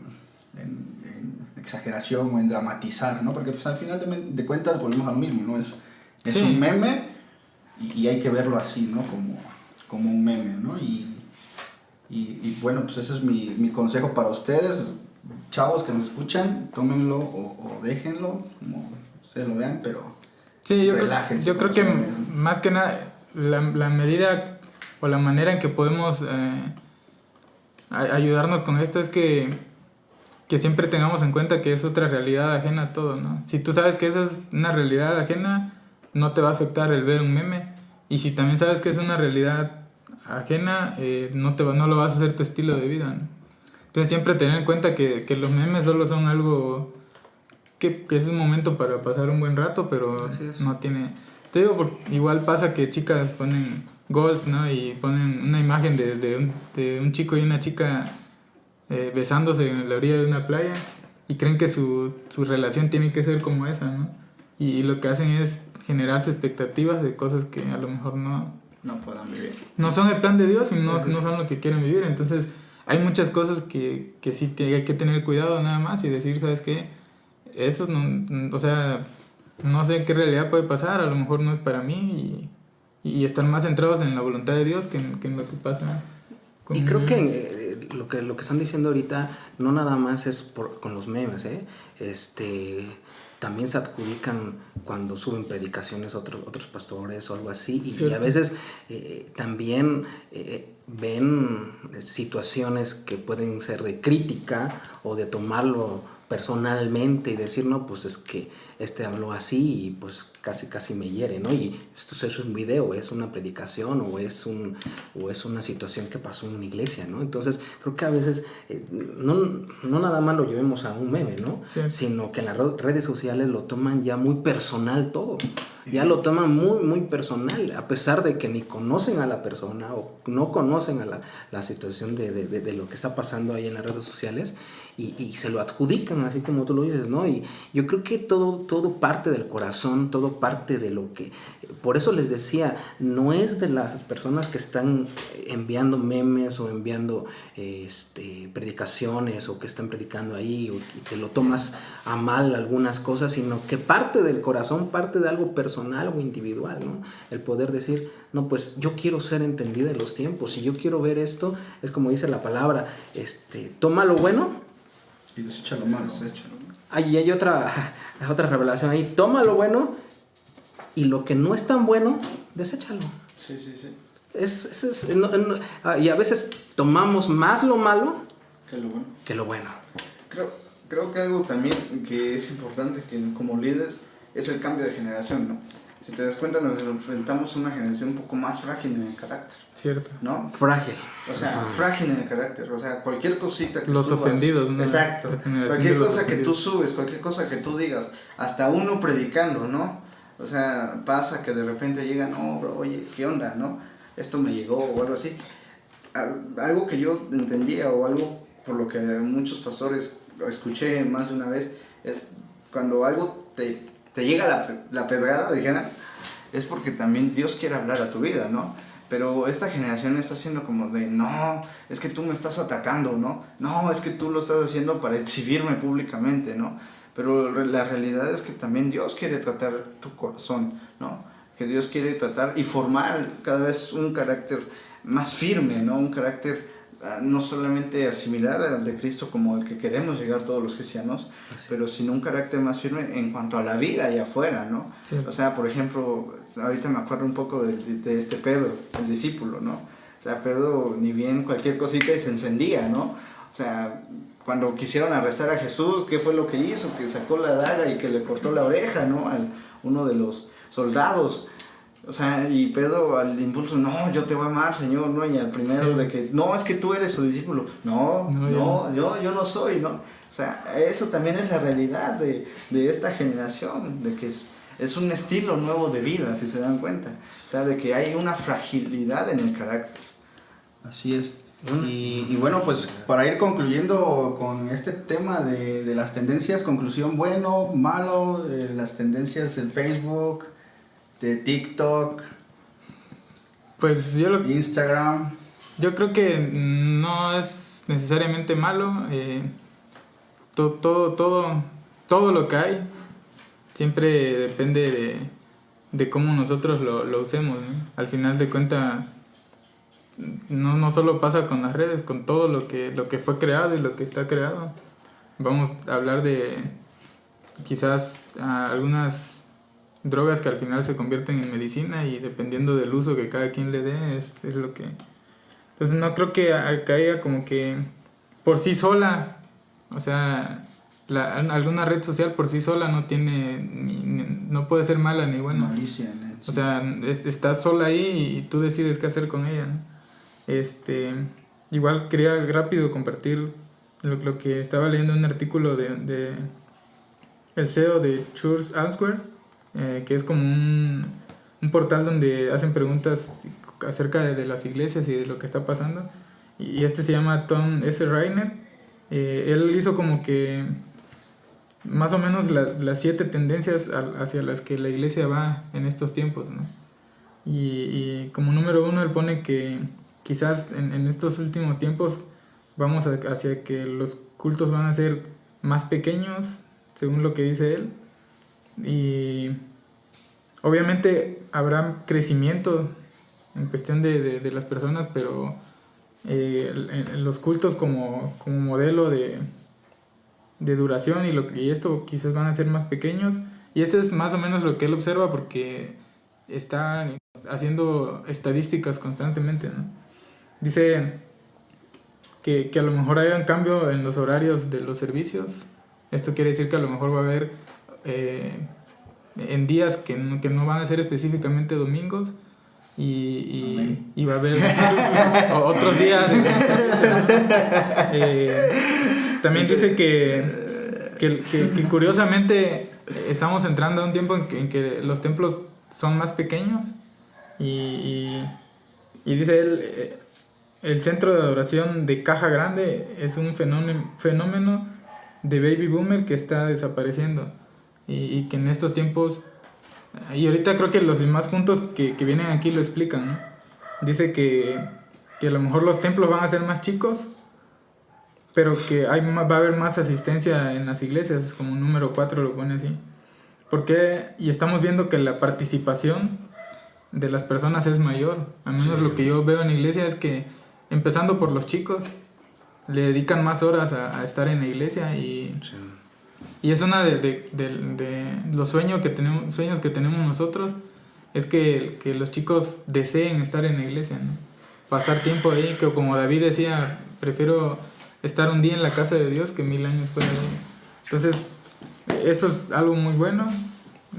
exageración o en dramatizar, ¿no? Porque pues al final de cuentas volvemos a lo mismo, ¿no? Es Sí. un meme y hay que verlo así, ¿no? Como un meme, ¿no? Y bueno, pues ese es mi consejo para ustedes, chavos que nos escuchan, tómenlo o déjenlo, como ustedes lo vean, pero Sí, yo relájense creo con que los memes, ¿no? más que nada la medida o la manera en que podemos ayudarnos con esto es que siempre tengamos en cuenta que es otra realidad ajena a todo, ¿no? Si tú sabes que esa es una realidad ajena, no te va a afectar el ver un meme. Y si también sabes que es una realidad ajena, no lo vas a hacer tu estilo de vida, ¿no? Entonces siempre tener en cuenta que los memes solo son algo que es un momento para pasar un buen rato, pero Así es. no tiene... Te digo, porque igual pasa que chicas ponen goals, ¿no? Y ponen una imagen de un chico y una chica besándose en la orilla de una playa y creen que su relación tiene que ser como esa, ¿no? Y lo que hacen es generarse expectativas de cosas que a lo mejor no puedan vivir. No son el plan de Dios y no son lo que quieren vivir. Entonces hay muchas cosas que sí hay que tener cuidado nada más y decir, ¿sabes qué? Eso no, o sea, no sé qué realidad puede pasar, a lo mejor no es para mí y estar más centrados en la voluntad de Dios que en lo que pasa. Y creo que lo que están diciendo ahorita no nada más es con los memes, también se adjudican cuando suben predicaciones otros pastores o algo así, y a veces también ven situaciones que pueden ser de crítica o de tomarlo personalmente y decir, no, pues es que habló así y pues casi me hiere, ¿no? Y esto es un video, es una predicación o es una situación que pasó en una iglesia, ¿no? Entonces creo que a veces no nada más lo llevemos a un meme, ¿no? Sí. Sino que en las redes sociales lo toman ya muy personal todo. Ya lo toman muy, muy personal, a pesar de que ni conocen a la persona o no conocen a la situación de lo que está pasando ahí en las redes sociales. y se lo adjudican, así como tú lo dices, ¿no? Y yo creo que todo parte del corazón, todo parte de lo que... Por eso les decía, no es de las personas que están enviando memes o enviando predicaciones o que están predicando ahí y te lo tomas a mal algunas cosas, sino que parte del corazón, parte de algo personal o individual, ¿no? El poder decir, no, pues yo quiero ser entendida en los tiempos, si yo quiero ver esto, es como dice la palabra, toma lo bueno y desecha lo malo. Ahí hay otra revelación ahí, toma lo bueno y lo que no es tan bueno, deséchalo. Sí. Y a veces tomamos más lo malo que lo bueno. Bueno. Creo que algo también que es importante que como líderes es el cambio de generación, ¿no? Si te das cuenta, nos enfrentamos a una generación un poco más frágil en el carácter. Cierto. ¿No? Frágil. O sea, frágil en el carácter. O sea, cualquier cosita que los subas. ofendidos, ¿no? Exacto. Cualquier cosa que tú subes, cualquier cosa que tú digas, hasta uno predicando, ¿no? O sea, pasa que de repente llegan, no, bro, oye, ¿qué onda, no? Esto me llegó o algo así. Algo que yo entendía o algo por lo que muchos pastores escuché más de una vez es cuando algo te llega la pedrada, dijera, es porque también Dios quiere hablar a tu vida, ¿no? Pero esta generación está haciendo como de, no, es que tú me estás atacando, ¿no? No, es que tú lo estás haciendo para exhibirme públicamente, ¿no? Pero la realidad es que también Dios quiere tratar tu corazón, ¿no? Que Dios quiere tratar y formar cada vez un carácter más firme, ¿no? Un carácter no solamente asimilar al de Cristo como el que queremos llegar todos los cristianos, pero sino un carácter más firme en cuanto a la vida allá afuera, ¿no? Sí. O sea, por ejemplo, ahorita me acuerdo un poco de Pedro, el discípulo, ¿no? O sea, Pedro ni bien cualquier cosita y se encendía, ¿no? O sea, cuando quisieron arrestar a Jesús, ¿qué fue lo que hizo? Que sacó la daga y que le cortó la oreja, ¿no? A uno de los soldados. O sea, y Pedro al impulso, no, yo te voy a amar, Señor, ¿no? Y al primero de que, no, es que tú eres su discípulo. No, yo no soy, ¿no? O sea, eso también es la realidad de esta generación, de que es un estilo nuevo de vida, si se dan cuenta. O sea, de que hay una fragilidad en el carácter. Así es. Y bueno, pues para ir concluyendo con este tema de las tendencias, conclusión bueno, malo, las tendencias en Facebook, de TikTok, pues Instagram. Yo creo que no es necesariamente malo. Todo lo que hay siempre depende de cómo nosotros lo usemos, ¿no? Al final de cuentas, no solo pasa con las redes, con todo lo que fue creado y lo que está creado. Vamos a hablar de quizás algunas drogas que al final se convierten en medicina y dependiendo del uso que cada quien le dé es lo que... Entonces no creo que haya como que por sí sola, o sea, alguna red social por sí sola no tiene, no puede ser mala ni buena. Malicia, ¿no? Sí. O sea, estás sola ahí y tú decides qué hacer con ella, ¿no? Igual quería rápido compartir lo que estaba leyendo en un artículo de el CEO de Church Elsewhere, que es como un portal donde hacen preguntas acerca de las iglesias y de lo que está pasando. Y se llama Tom S. Rainer. Él hizo como que más o menos las 7 tendencias hacia las que la iglesia va en estos tiempos, ¿no? Y como número 1 él pone que quizás en estos últimos tiempos vamos hacia que los cultos van a ser más pequeños, según lo que dice él. Y obviamente habrá crecimiento en cuestión de las personas, pero en los cultos como modelo de duración y esto quizás van a ser más pequeños. Y esto es más o menos lo que él observa porque está haciendo estadísticas constantemente, ¿no? Dice que a lo mejor haya un cambio en los horarios de los servicios. Esto quiere decir que a lo mejor va a haber en días que no van a ser específicamente domingos y va a haber otros días. También dice que curiosamente estamos entrando a un tiempo en que los templos son más pequeños y dice él, el centro de adoración de Caja Grande es un fenómeno de baby boomer que está desapareciendo y que en estos tiempos, y ahorita creo que los demás puntos que vienen aquí lo explican, ¿no? Dice que a lo mejor los templos van a ser más chicos, pero que va a haber más asistencia en las iglesias, como número 4 lo pone así. Porque, y estamos viendo que la participación de las personas es mayor. Al menos Sí. lo que yo veo en la iglesia es que, empezando por los chicos, le dedican más horas a estar en la iglesia y es una de los sueños que tenemos nosotros, es que los chicos deseen estar en la iglesia, ¿no? Pasar tiempo ahí, que como David decía, prefiero estar un día en la casa de Dios que 1000 años fuera de ella. Entonces, eso es algo muy bueno.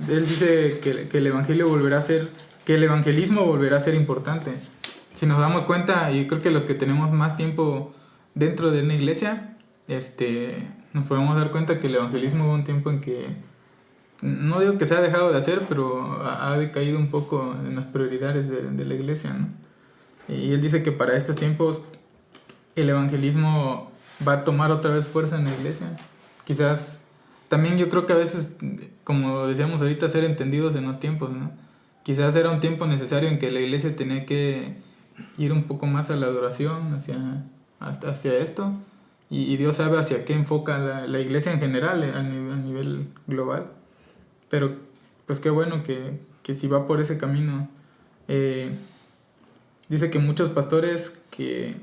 Él dice que el evangelio volverá a ser, que el evangelismo volverá a ser importante. Si nos damos cuenta, y creo que los que tenemos más tiempo dentro de una iglesia, nos podemos dar cuenta que el evangelismo hubo un tiempo en que, no digo que se ha dejado de hacer, pero ha decaído un poco en las prioridades de la iglesia, ¿no? Y él dice que para estos tiempos el evangelismo va a tomar otra vez fuerza en la iglesia. Quizás también yo creo que a veces, como decíamos ahorita, ser entendidos en los tiempos, ¿no? Quizás era un tiempo necesario en que la iglesia tenía que ir un poco más a la adoración, hacia esto, y Dios sabe hacia qué enfoca la iglesia en general, a nivel global. Pero pues qué bueno que si va por ese camino. Dice que muchos pastores que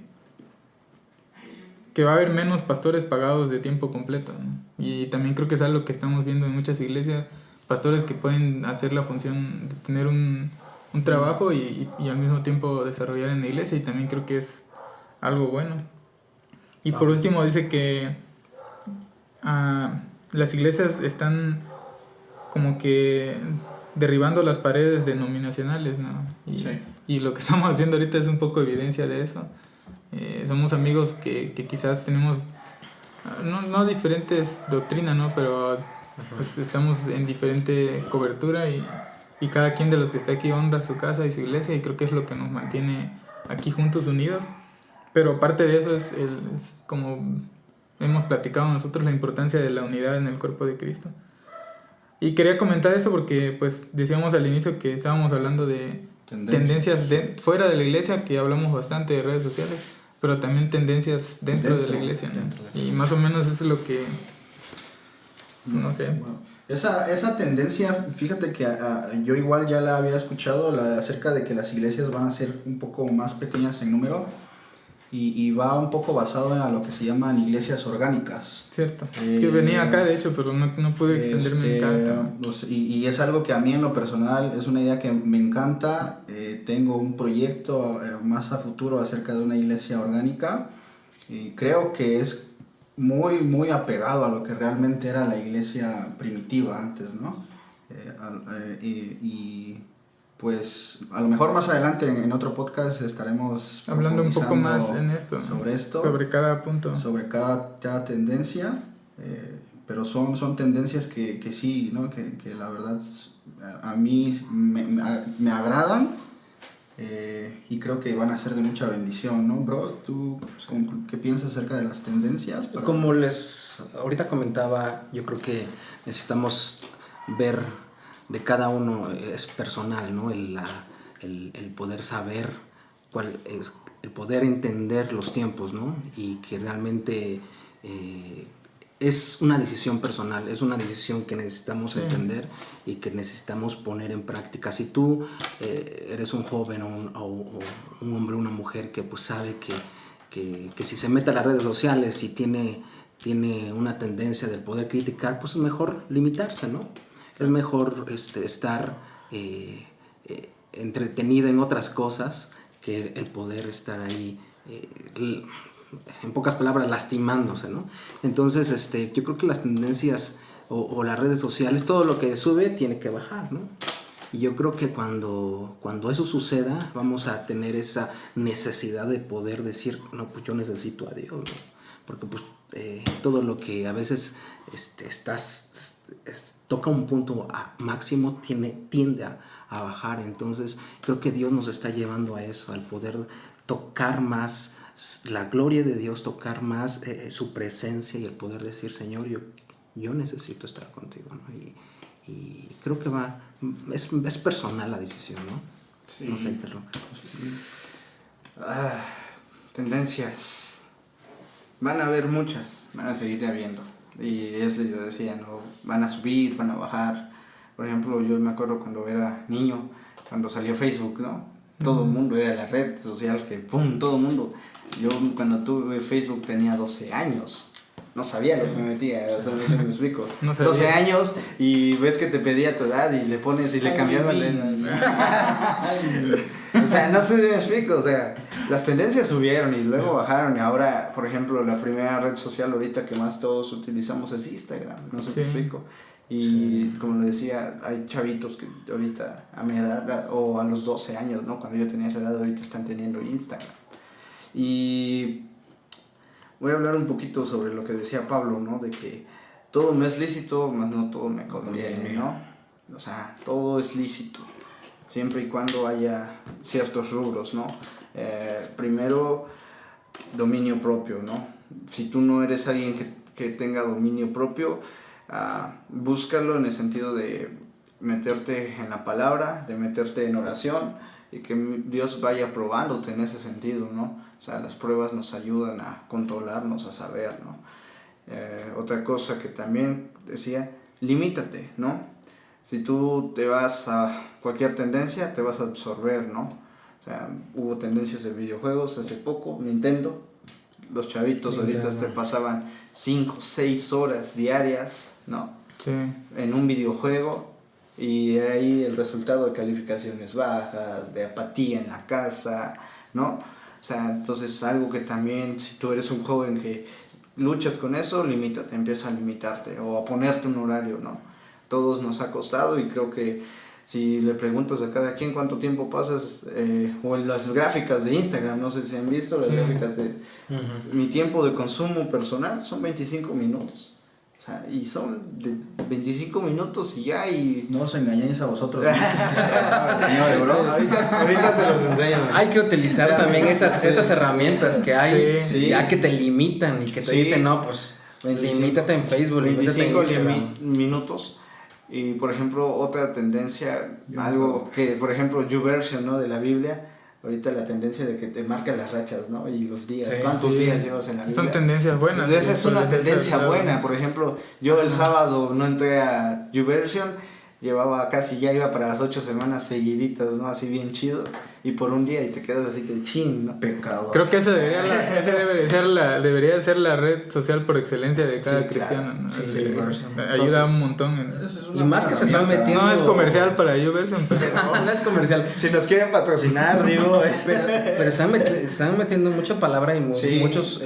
va a haber menos pastores pagados de tiempo completo, ¿no? Y también creo que es algo que estamos viendo en muchas iglesias, pastores que pueden hacer la función de tener un trabajo y al mismo tiempo desarrollar en la iglesia, y también creo que es algo bueno. Y por último dice que las iglesias están como que derribando las paredes denominacionales, ¿no? Y lo que estamos haciendo ahorita es un poco evidencia de eso. Somos amigos que quizás tenemos no diferentes doctrinas, ¿no? Pero pues estamos en diferente cobertura y cada quien de los que está aquí honra su casa y su iglesia, y creo que es lo que nos mantiene aquí juntos, unidos. Pero aparte de eso es como hemos platicado nosotros, la importancia de la unidad en el cuerpo de Cristo. Y quería comentar eso porque pues decíamos al inicio que estábamos hablando de tendencias fuera de la iglesia, que hablamos bastante de redes sociales, pero también tendencias dentro de la iglesia, ¿no? Y más o menos eso es lo que, no sé. Bueno, esa tendencia, fíjate que yo igual ya la había escuchado, acerca de que las iglesias van a ser un poco más pequeñas en número, y va un poco basado en lo que se llaman iglesias orgánicas. Cierto, que venía acá de hecho, pero no pude extenderme en cada tema. Pues, y es algo que a mí en lo personal es una idea que me encanta. Tengo un proyecto más a futuro acerca de una iglesia orgánica, y creo que es muy, muy apegado a lo que realmente era la iglesia primitiva antes, ¿no? Y pues a lo mejor más adelante en otro podcast estaremos hablando un poco más en esto, sobre esto, sobre cada punto, sobre cada tendencia, pero son tendencias que sí, ¿no? que la verdad a mí me agradan, y creo que van a ser de mucha bendición, ¿no, bro? ¿Tú qué piensas acerca de las tendencias? Como les ahorita comentaba, yo creo que necesitamos ver de cada uno, es personal, ¿no? El poder saber cuál es, el poder entender los tiempos, ¿no? Y que realmente es una decisión personal, es una decisión que necesitamos entender y que necesitamos poner en práctica. Si tú eres un joven o un hombre o una mujer que pues sabe que si se mete a las redes sociales y tiene una tendencia del poder criticar, pues es mejor limitarse, ¿no? Es mejor estar entretenido en otras cosas que el poder estar ahí, en pocas palabras, lastimándose, ¿no? Entonces, yo creo que las tendencias o las redes sociales, todo lo que sube tiene que bajar, ¿no? Y yo creo que cuando eso suceda, vamos a tener esa necesidad de poder decir, no, pues yo necesito a Dios, ¿no? Porque pues todo lo que a veces toca un punto máximo tiende a bajar. Entonces creo que Dios nos está llevando a eso, al poder tocar más la gloria de Dios, tocar más su presencia y el poder decir, Señor, yo necesito estar contigo, ¿no? Y creo que es personal la decisión, ¿no? Sí. No sé qué es lo que... Tendencias. Van a haber muchas, van a seguir habiendo. Y es lo que decía, ¿no? Van a subir, van a bajar. Por ejemplo, yo me acuerdo cuando era niño, cuando salió Facebook, ¿no? Todo el mundo era la red social que, ¡pum!, todo el mundo. Yo cuando tuve Facebook tenía 12 años. No sabía lo que me metía, o sea, no sé si me explico. No sabía. 12 años y ves que te pedía tu edad y le pones y le cambiaba la edad. O sea, no sé si me explico, o sea, las tendencias subieron y luego bajaron y ahora, por ejemplo, la primera red social ahorita que más todos utilizamos es Instagram, no sé si me explico. Y como le decía, hay chavitos que ahorita a mi edad o a los 12 años, ¿no? Cuando yo tenía esa edad, ahorita están teniendo Instagram. Y voy a hablar un poquito sobre lo que decía Pablo, ¿no? De que todo me es lícito, mas no todo me conviene, ¿no? O sea, todo es lícito, siempre y cuando haya ciertos rubros, ¿no? Primero, dominio propio, ¿no? Si tú no eres alguien que tenga dominio propio, búscalo en el sentido de meterte en la palabra, de meterte en oración y que Dios vaya probándote en ese sentido, ¿no? O sea, las pruebas nos ayudan a controlarnos, a saber, ¿no? Otra cosa que también decía, limítate, ¿no? Si tú te vas a cualquier tendencia, te vas a absorber, ¿no? O sea, hubo tendencias de videojuegos hace poco, Nintendo, los chavitos ahorita te pasaban 5, 6 horas diarias, ¿no? Sí. En un videojuego y ahí el resultado de calificaciones bajas, de apatía en la casa, ¿no? O sea, entonces algo que también, si tú eres un joven que luchas con eso, limítate, empieza a limitarte o a ponerte un horario, ¿no? Todos nos ha costado y creo que si le preguntas a cada quien cuánto tiempo pasas, o en las gráficas de Instagram, no sé si han visto las gráficas de mi tiempo de consumo personal, son 25 minutos. O sea, y son de 25 minutos y ya y... No os engañéis a vosotros. Señor, bro. Ahorita te los enseño. Hay que utilizar también esas herramientas que hay, Sí. ya que te limitan y que te dicen, no, pues 25, limítate en Facebook, limítate en 25 Instagram. minutos. Y por ejemplo, otra tendencia, algo que, por ejemplo, YouVersion, ¿no? De la Biblia, ahorita la tendencia de que te marca las rachas, ¿no? Y los días, Sí, ¿cuántos días llevas en la Biblia? Son tendencias buenas. Esa es una tendencia buena. Por ejemplo, yo el sábado no entré a YouVersion, llevaba casi, ya iba para las 8 semanas seguiditas, ¿no? Así bien chido. Y por un día y te quedas así que chin, ¿no? Pecado. Creo que esa debería ser la red social por excelencia de cada cristiano, ¿no? Sí, Así, YouVersion. ayuda un montón. Y más que se están metiendo... No es comercial para YouVersion, pero... No es comercial. Si nos quieren patrocinar, digo... Pero están metiendo mucha palabra y Sí, muchos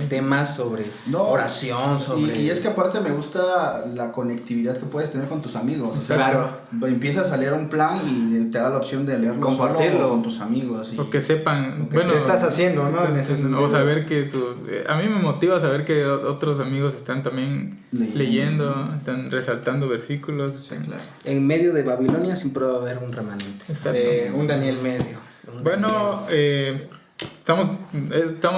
temas sobre oración, sobre... Y es que aparte me gusta la conectividad que puedes tener con tus amigos. O sea, Claro. Empiezas a leer un plan y te da la opción de leerlo Compartirlo. solo o con tus amigos. O que sepan, que bueno, ¿Qué estás haciendo, no? En ese sentido. o saber que a mí me motiva saber que otros amigos están también leyendo, están resaltando versículos. Sí, claro. En medio de Babilonia siempre va a haber un remanente. Exacto. Un Daniel. En medio. Bueno, estamos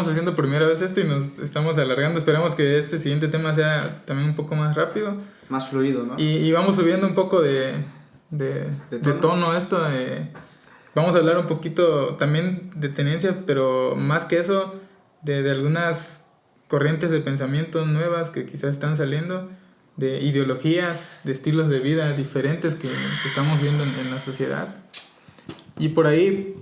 haciendo primera vez esto y nos estamos alargando. Esperamos que este siguiente tema sea también un poco más rápido. Más fluido, ¿no? Y vamos subiendo un poco de tono esto. Vamos a hablar un poquito también de tendencias, pero más que eso, de algunas corrientes de pensamiento nuevas que quizás están saliendo, de ideologías, de estilos de vida diferentes que estamos viendo en la sociedad. Y por ahí,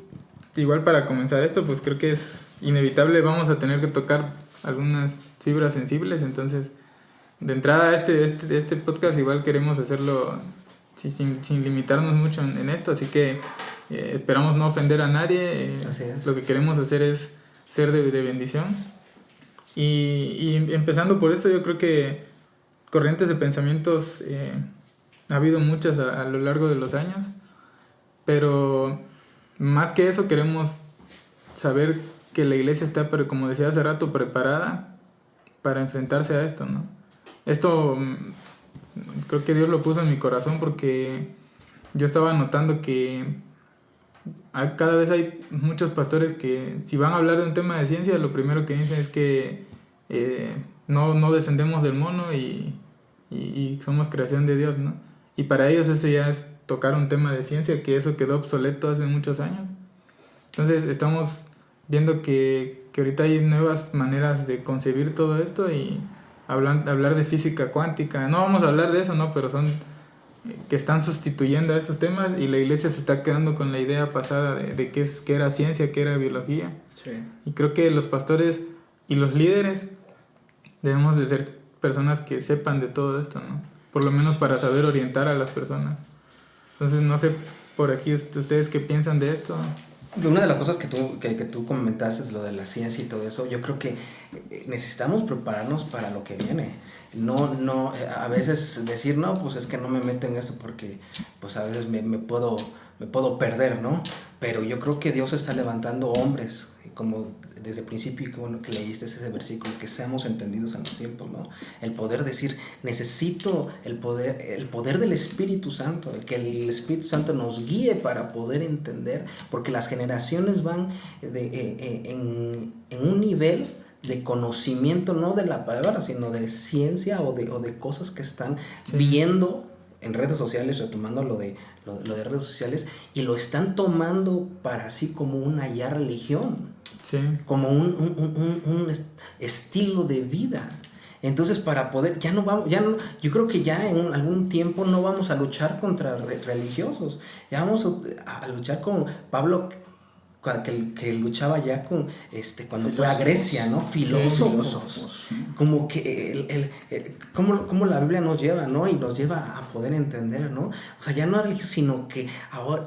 igual para comenzar esto, pues creo que es inevitable, vamos a tener que tocar algunas fibras sensibles. Entonces, de entrada, este podcast igual queremos hacerlo sin limitarnos mucho en esto, así que esperamos no ofender a nadie. Así es. Lo que queremos hacer es ser de bendición. Y empezando por esto, yo creo que corrientes de pensamientos ha habido muchas a lo largo de los años, pero más que eso queremos saber que la iglesia está, pero como decía hace rato, preparada para enfrentarse a esto, ¿no? Esto creo que Dios lo puso en mi corazón porque yo estaba notando que cada vez hay muchos pastores que si van a hablar de un tema de ciencia, lo primero que dicen es que no descendemos del mono y somos creación de Dios, ¿no? Y para ellos ese ya es tocar un tema de ciencia, que eso quedó obsoleto hace muchos años. Entonces estamos viendo que ahorita hay nuevas maneras de concebir todo esto y hablar de física cuántica. No vamos a hablar de eso, ¿no? Pero son que están sustituyendo a estos temas y la iglesia se está quedando con la idea pasada de qué era ciencia, qué era biología. Sí. Y creo que los pastores y los líderes debemos de ser personas que sepan de todo esto, ¿no? Por lo menos para saber orientar a las personas. Entonces, no sé, por aquí, ¿ustedes qué piensan de esto? Una de las cosas que tú comentaste es lo de la ciencia y todo eso. Yo creo que necesitamos prepararnos para lo que viene. No, a veces decir, no, pues es que no me meto en esto porque pues a veces me puedo perder, ¿no? Pero yo creo que Dios está levantando hombres, como desde el principio, y qué bueno que leíste ese versículo, que seamos entendidos en los tiempos, ¿no? El poder decir, necesito el poder del Espíritu Santo, que el Espíritu Santo nos guíe para poder entender, porque las generaciones van en un nivel de conocimiento, no de la palabra, sino de ciencia o de cosas que están viendo en redes sociales, retomando lo de redes sociales, y lo están tomando para sí como una ya religión, como un estilo de vida. Entonces, para poder, yo creo que ya en algún tiempo no vamos a luchar contra religiosos, ya vamos a luchar con Pablo, que luchaba ya con cuando fue a Grecia, ¿no? Filósofos. Como que como la Biblia nos lleva, ¿no? Y nos lleva a poder entender, ¿no? O sea, ya no religiosos, sino que ahora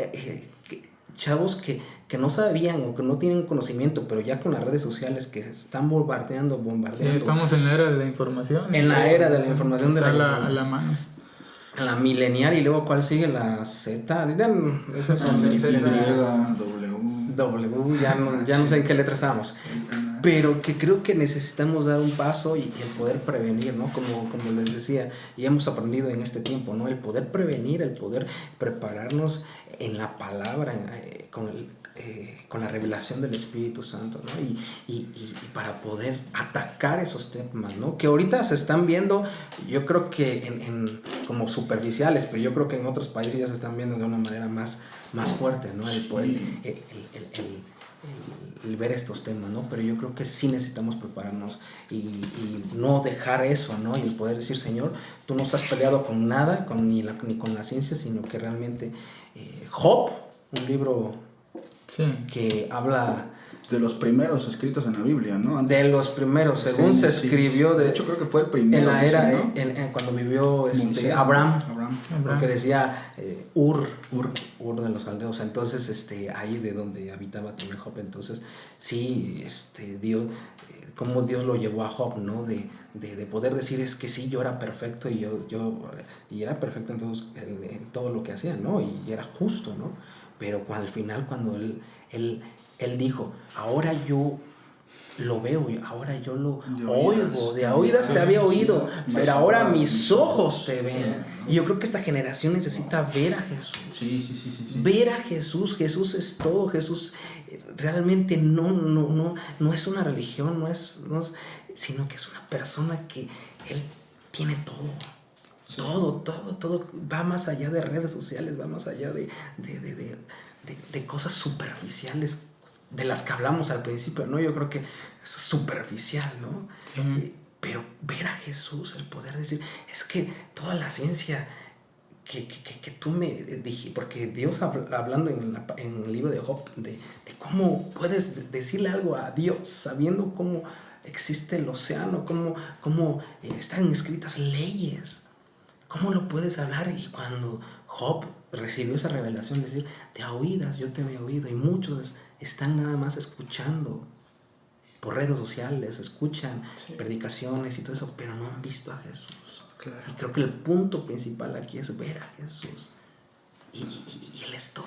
chavos que no sabían o que no tienen conocimiento, pero ya con las redes sociales que están bombardeando. Sí, estamos en la era de la información. En la era de la información, está a la mano. La milenial, y luego ¿cuál sigue? La Z. Esas son W, ya no sé en qué letra estábamos. Pero que creo que necesitamos dar un paso y el poder prevenir, ¿no? Como les decía, y hemos aprendido en este tiempo, ¿no? El poder prevenir, el poder prepararnos en la palabra, con la revelación del Espíritu Santo, ¿no? Y para poder atacar esos temas, ¿no? Que ahorita se están viendo, yo creo que como superficiales, pero yo creo que en otros países ya se están viendo de una manera más fuerte, ¿no? El poder, el ver estos temas, ¿no? Pero yo creo que sí necesitamos prepararnos y no dejar eso, ¿no? Y el poder decir, Señor, tú no estás peleado con nada, ni con la ciencia, sino que realmente Job, un libro que habla de los primeros escritos en la Biblia, ¿no? De los primeros, según se escribió. De hecho, creo que fue el primero. En la era, ¿no? cuando vivió Abraham. Porque decía Ur de los caldeos. Entonces, ahí de donde habitaba también Job. Entonces, sí, Dios, cómo Dios lo llevó a Job, ¿no? De poder decir, es que sí, yo era perfecto y y era perfecto en todo lo que hacía, ¿no? Y era justo, ¿no? Pero al final, cuando él dijo, ahora yo lo veo, ahora yo lo oigo, de oídas te había oído, pero ahora mis ojos te ven. Y yo creo que esta generación necesita ver a Jesús. Sí. Ver a Jesús. Jesús es todo. Jesús realmente no es una religión, no es, sino que es una persona que Él tiene todo. Sí. Todo va más allá de redes sociales, va más allá de cosas superficiales de las que hablamos al principio, ¿no? Yo creo que es superficial, ¿no? Sí. Pero ver a Jesús, el poder decir, es que toda la ciencia que tú me dije, porque Dios hablando en el libro de Job, de cómo puedes decirle algo a Dios sabiendo cómo existe el océano, cómo están escritas leyes. ¿Cómo lo puedes hablar? Y cuando Job recibió esa revelación, decir, de oídas yo te había oído, y muchos están nada más escuchando por redes sociales, escuchan predicaciones y todo eso, pero no han visto a Jesús. Claro. Y creo que el punto principal aquí es ver a Jesús. Y Él es todo,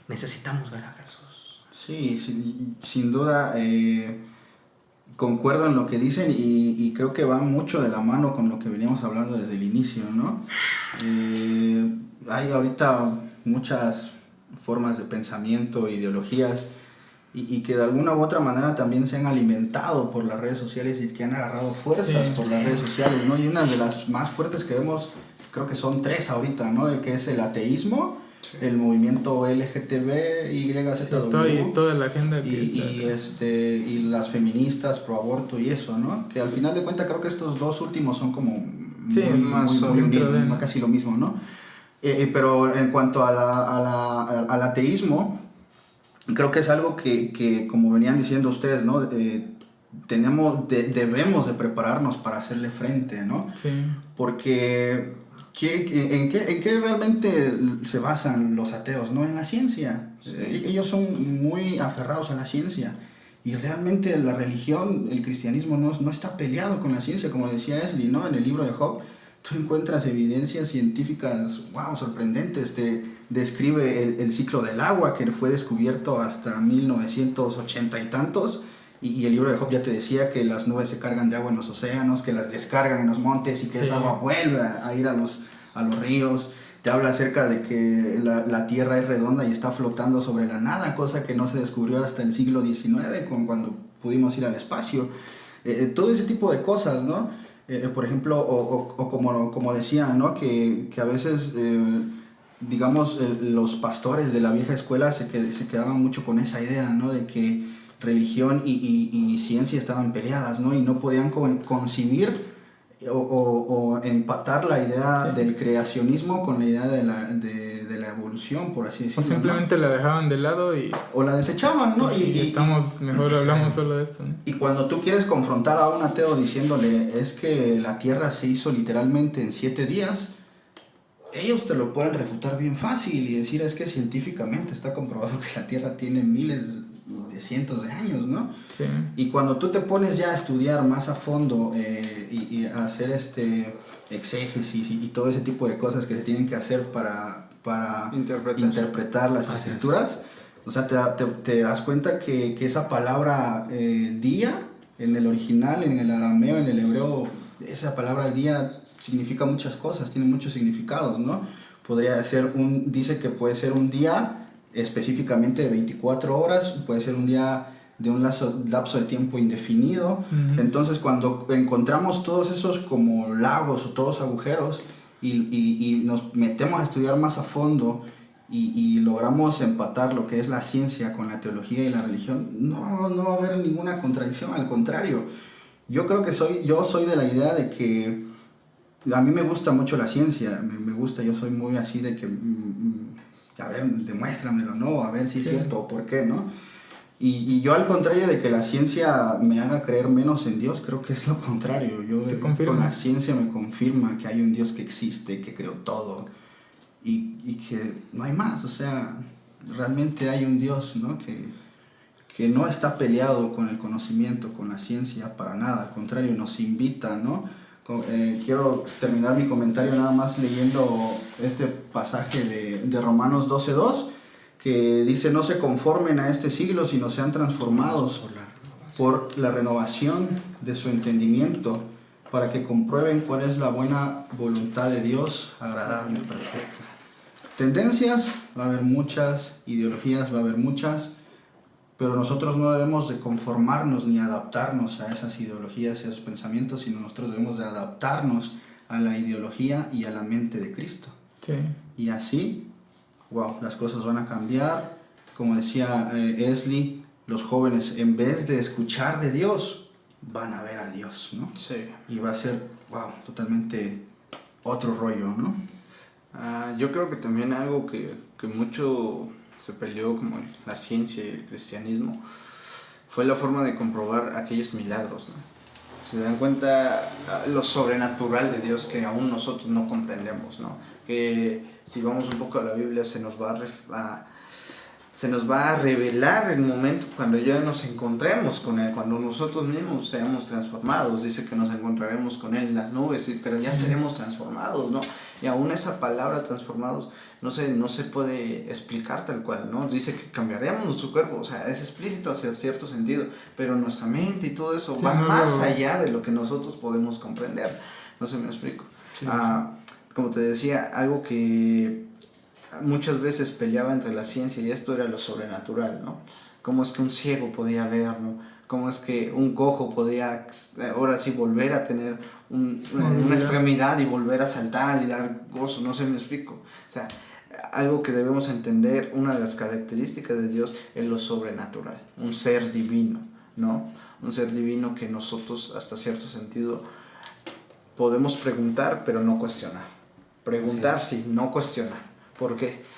necesitamos ver a Jesús. Sí, sin duda. Concuerdo en lo que dicen y creo que va mucho de la mano con lo que veníamos hablando desde el inicio, ¿no? Hay ahorita muchas formas de pensamiento, ideologías, y que de alguna u otra manera también se han alimentado por las redes sociales y que han agarrado fuerzas por las redes sociales, ¿no? Y una de las más fuertes que vemos, creo que son 3 ahorita, ¿no? Que es el ateísmo, el movimiento LGTBYZW, y toda la agenda y las feministas pro aborto y eso, ¿no? Que al final de cuentas creo que estos 2 últimos son como muy unidos, casi lo mismo, ¿no? Pero en cuanto al ateísmo, creo que es algo que como venían diciendo ustedes, ¿no? Debemos de prepararnos para hacerle frente, ¿no? Sí. Porque ¿en qué realmente se basan los ateos? ¿No? En la ciencia. Sí. Ellos son muy aferrados a la ciencia. Y realmente la religión, el cristianismo no está peleado con la ciencia, como decía Esli, ¿no? En el libro de Job, tú encuentras evidencias científicas, wow, sorprendentes. Te describe el ciclo del agua, que fue descubierto hasta 1980 y tantos. Y el libro de Job ya te decía que las nubes se cargan de agua en los océanos, que las descargan en los montes y que esa agua vuelve a ir a los ríos. Te habla acerca de que la Tierra es redonda y está flotando sobre la nada, cosa que no se descubrió hasta el siglo XIX, cuando pudimos ir al espacio. Todo ese tipo de cosas, ¿no? Por ejemplo, o como decía, ¿no? Que a veces, digamos, los pastores de la vieja escuela se quedaban mucho con esa idea, ¿no? De que religión y ciencia estaban peleadas, ¿no? Y no podían concebir o empatar la idea del creacionismo con la idea de la evolución, por así decirlo. O simplemente, ¿no? La dejaban de lado o la desechaban, ¿no? Mejor hablamos solo de esto, ¿no? Y cuando tú quieres confrontar a un ateo diciéndole es que la Tierra se hizo literalmente en 7 días, ellos te lo pueden refutar bien fácil y decir es que científicamente está comprobado que la Tierra tiene miles de cientos de años, ¿no? Sí. Y cuando tú te pones ya a estudiar más a fondo y a hacer exégesis y todo ese tipo de cosas que se tienen que hacer para interpretar las escrituras, o sea, te das cuenta que esa palabra día, en el original, en el arameo, en el hebreo, esa palabra día significa muchas cosas, tiene muchos significados, ¿no? Dice que puede ser un día específicamente de 24 horas, puede ser un día de un lapso de tiempo indefinido. Uh-huh. Entonces cuando encontramos todos esos como lagos o todos agujeros y nos metemos a estudiar más a fondo y logramos empatar lo que es la ciencia con la teología y la religión, no va a haber ninguna contradicción, al contrario. Yo creo que yo soy de la idea de que a mí me gusta mucho la ciencia, me gusta, yo soy muy así de que a ver, demuéstramelo, ¿no? A ver si es cierto o por qué, ¿no? Y yo, al contrario de que la ciencia me haga creer menos en Dios, creo que es lo contrario. Yo con la ciencia me confirma que hay un Dios que existe, que creó todo y que no hay más. O sea, realmente hay un Dios, ¿no? Que no está peleado con el conocimiento, con la ciencia, para nada. Al contrario, nos invita, ¿no? Quiero terminar mi comentario nada más leyendo este pasaje de Romanos 12:2, que dice: no se conformen a este siglo, sino sean transformados por la renovación de su entendimiento, para que comprueben cuál es la buena voluntad de Dios, agradable y perfecta. Tendencias va a haber muchas, ideologías va a haber muchas, pero nosotros no debemos de conformarnos ni adaptarnos a esas ideologías y a esos pensamientos, sino nosotros debemos de adaptarnos a la ideología y a la mente de Cristo. Sí. Y así, wow, las cosas van a cambiar. Como decía Esli, los jóvenes, en vez de escuchar de Dios, van a ver a Dios, ¿no? Sí. Y va a ser, wow, totalmente otro rollo, ¿no? Yo creo que también algo que mucho se peleó como la ciencia y el cristianismo fue la forma de comprobar aquellos milagros, ¿no? Se dan cuenta lo sobrenatural de Dios que aún nosotros no comprendemos, ¿no? Que si vamos un poco a la Biblia se nos va a revelar el momento cuando ya nos encontremos con Él, cuando nosotros mismos seamos transformados. Dice que nos encontraremos con Él en las nubes, pero ya seremos transformados, ¿no? Y aún esa palabra transformados no se puede explicar tal cual, ¿no? Dice que cambiaremos nuestro cuerpo, o sea, es explícito hacia cierto sentido, pero nuestra mente y todo eso va más allá de lo que nosotros podemos comprender. No sé, me explico. Sí. Como te decía, algo que muchas veces peleaba entre la ciencia y esto era lo sobrenatural, ¿no? Cómo es que un ciego podía ver, ¿no? Cómo es que un cojo podía ahora sí volver a tener una extremidad y volver a saltar y dar gozo, no sé, me explico. O sea, algo que debemos entender, una de las características de Dios es lo sobrenatural, un ser divino, ¿no? Un ser divino que nosotros hasta cierto sentido podemos preguntar pero no cuestionar. Preguntar sí, no cuestionar. ¿Por qué?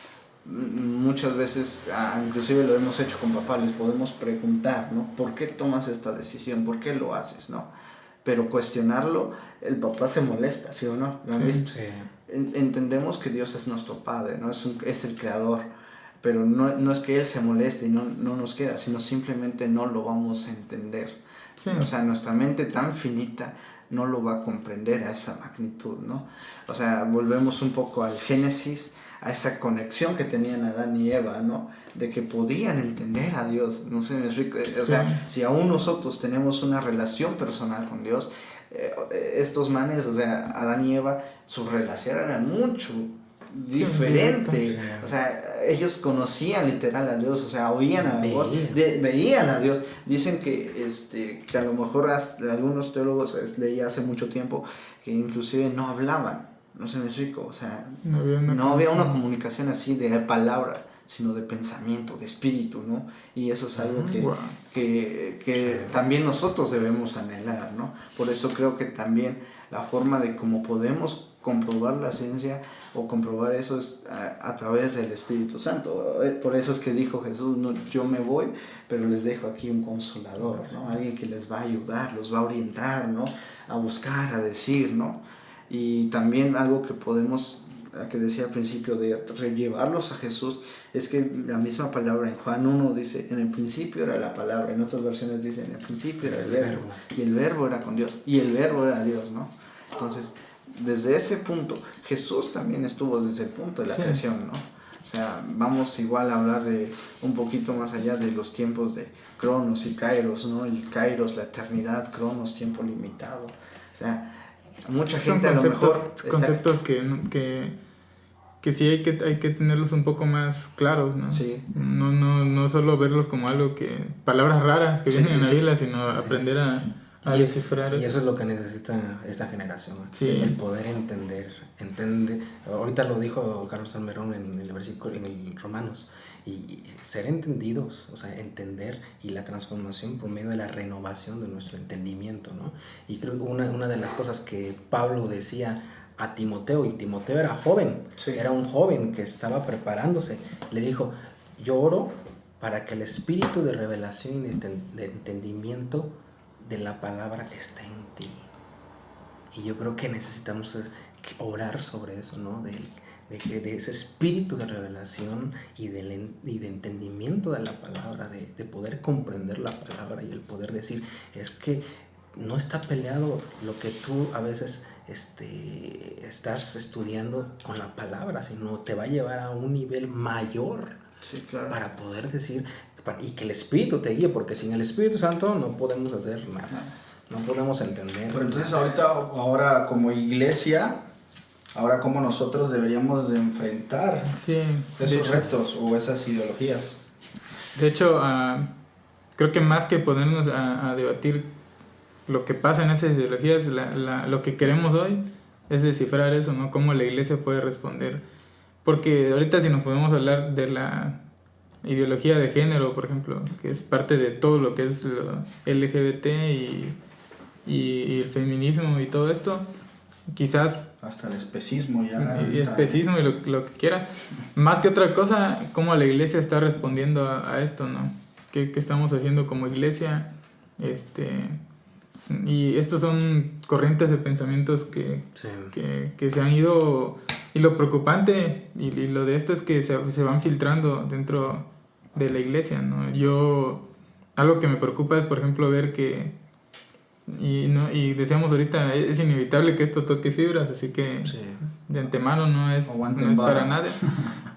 Muchas veces, inclusive lo hemos hecho con papá, les podemos preguntar, ¿no? ¿Por qué tomas esta decisión? ¿Por qué lo haces? ¿No? Pero cuestionarlo, el papá se molesta, ¿sí o no? ¿Lo han visto? Sí. Entendemos que Dios es nuestro Padre, ¿no? Es el Creador, pero no es que Él se moleste y no nos quiera, sino simplemente no lo vamos a entender. Sí. O sea, nuestra mente tan finita no lo va a comprender a esa magnitud, ¿no? O sea, volvemos un poco al Génesis, a esa conexión que tenían Adán y Eva, ¿no? De que podían entender a Dios, no sé, me explico. O sea, si aún nosotros tenemos una relación personal con Dios, estos manes, o sea, Adán y Eva, su relación era mucho diferente. O sea, ellos conocían literal a Dios, o sea, oían a Dios, veían a Dios. Dicen que a lo mejor algunos teólogos leí hace mucho tiempo que inclusive no hablaban, no sé, me explico, o sea, no había una comunicación así de palabra, sino de pensamiento, de espíritu, ¿no? Y eso es algo que también nosotros debemos anhelar, ¿no? Por eso creo que también la forma de cómo podemos comprobar la ciencia o comprobar eso es a través del Espíritu Santo. Por eso es que dijo Jesús, no, yo me voy, pero les dejo aquí un consolador, ¿no? Alguien que les va a ayudar, los va a orientar, ¿no? A buscar, a decir, ¿no? Y también algo que podemos, que decía al principio, de llevarlos a Jesús, es que la misma palabra en Juan 1 dice, en el principio era la palabra, en otras versiones dice, en el principio era el verbo, y el verbo era con Dios, y el verbo era Dios, ¿no? Entonces, desde ese punto, Jesús también estuvo desde el punto de la creación, ¿no? O sea, vamos igual a hablar de un poquito más allá de los tiempos de Cronos y Kairos, ¿no? El Kairos, la eternidad, Cronos, tiempo limitado. O sea, mucha gente a lo mejor... Conceptos que sí hay que tenerlos un poco más claros, ¿no? Sí. No solo verlos como algo que... palabras raras que vienen en la Biblia, sino aprender a descifrar. Y eso es lo que necesita esta generación, el poder entender. Ahorita lo dijo Carlos Salmerón en el versículo, en el Romanos, y ser entendidos, o sea, entender, y la transformación por medio de la renovación de nuestro entendimiento, ¿no? Y creo que una de las cosas que Pablo decía a Timoteo, y Timoteo era joven, era un joven que estaba preparándose, le dijo, yo oro para que el espíritu de revelación y de entendimiento de la palabra esté en ti. Y yo creo que necesitamos orar sobre eso, ¿no? De ese espíritu de revelación y de entendimiento de la palabra, de poder comprender la palabra y el poder decir, es que no está peleado lo que tú a veces estás estudiando con la palabra, sino te va a llevar a un nivel mayor, para poder decir, y que el Espíritu te guíe, porque sin el Espíritu Santo no podemos hacer nada, no podemos entender. Pero entonces ahora como iglesia, ahora cómo nosotros deberíamos de enfrentar esos retos o esas ideologías. De hecho, creo que más que ponernos a debatir lo que pasa en esas ideologías, lo que queremos hoy es descifrar eso, ¿no? Cómo la iglesia puede responder. Porque ahorita si nos podemos hablar de la ideología de género, por ejemplo, que es parte de todo lo que es LGBT y el feminismo y todo esto, quizás... hasta el especismo ya. Y especismo y lo que quiera. Más que otra cosa, cómo la iglesia está respondiendo a esto, ¿no? ¿Qué estamos haciendo como iglesia? Y estos son corrientes de pensamientos que se han ido... Y lo preocupante y lo de esto es que se van filtrando dentro de la iglesia, ¿no? Algo que me preocupa es, por ejemplo, ver que... Y decíamos ahorita, es inevitable que esto toque fibras, así que de antemano no es para nada.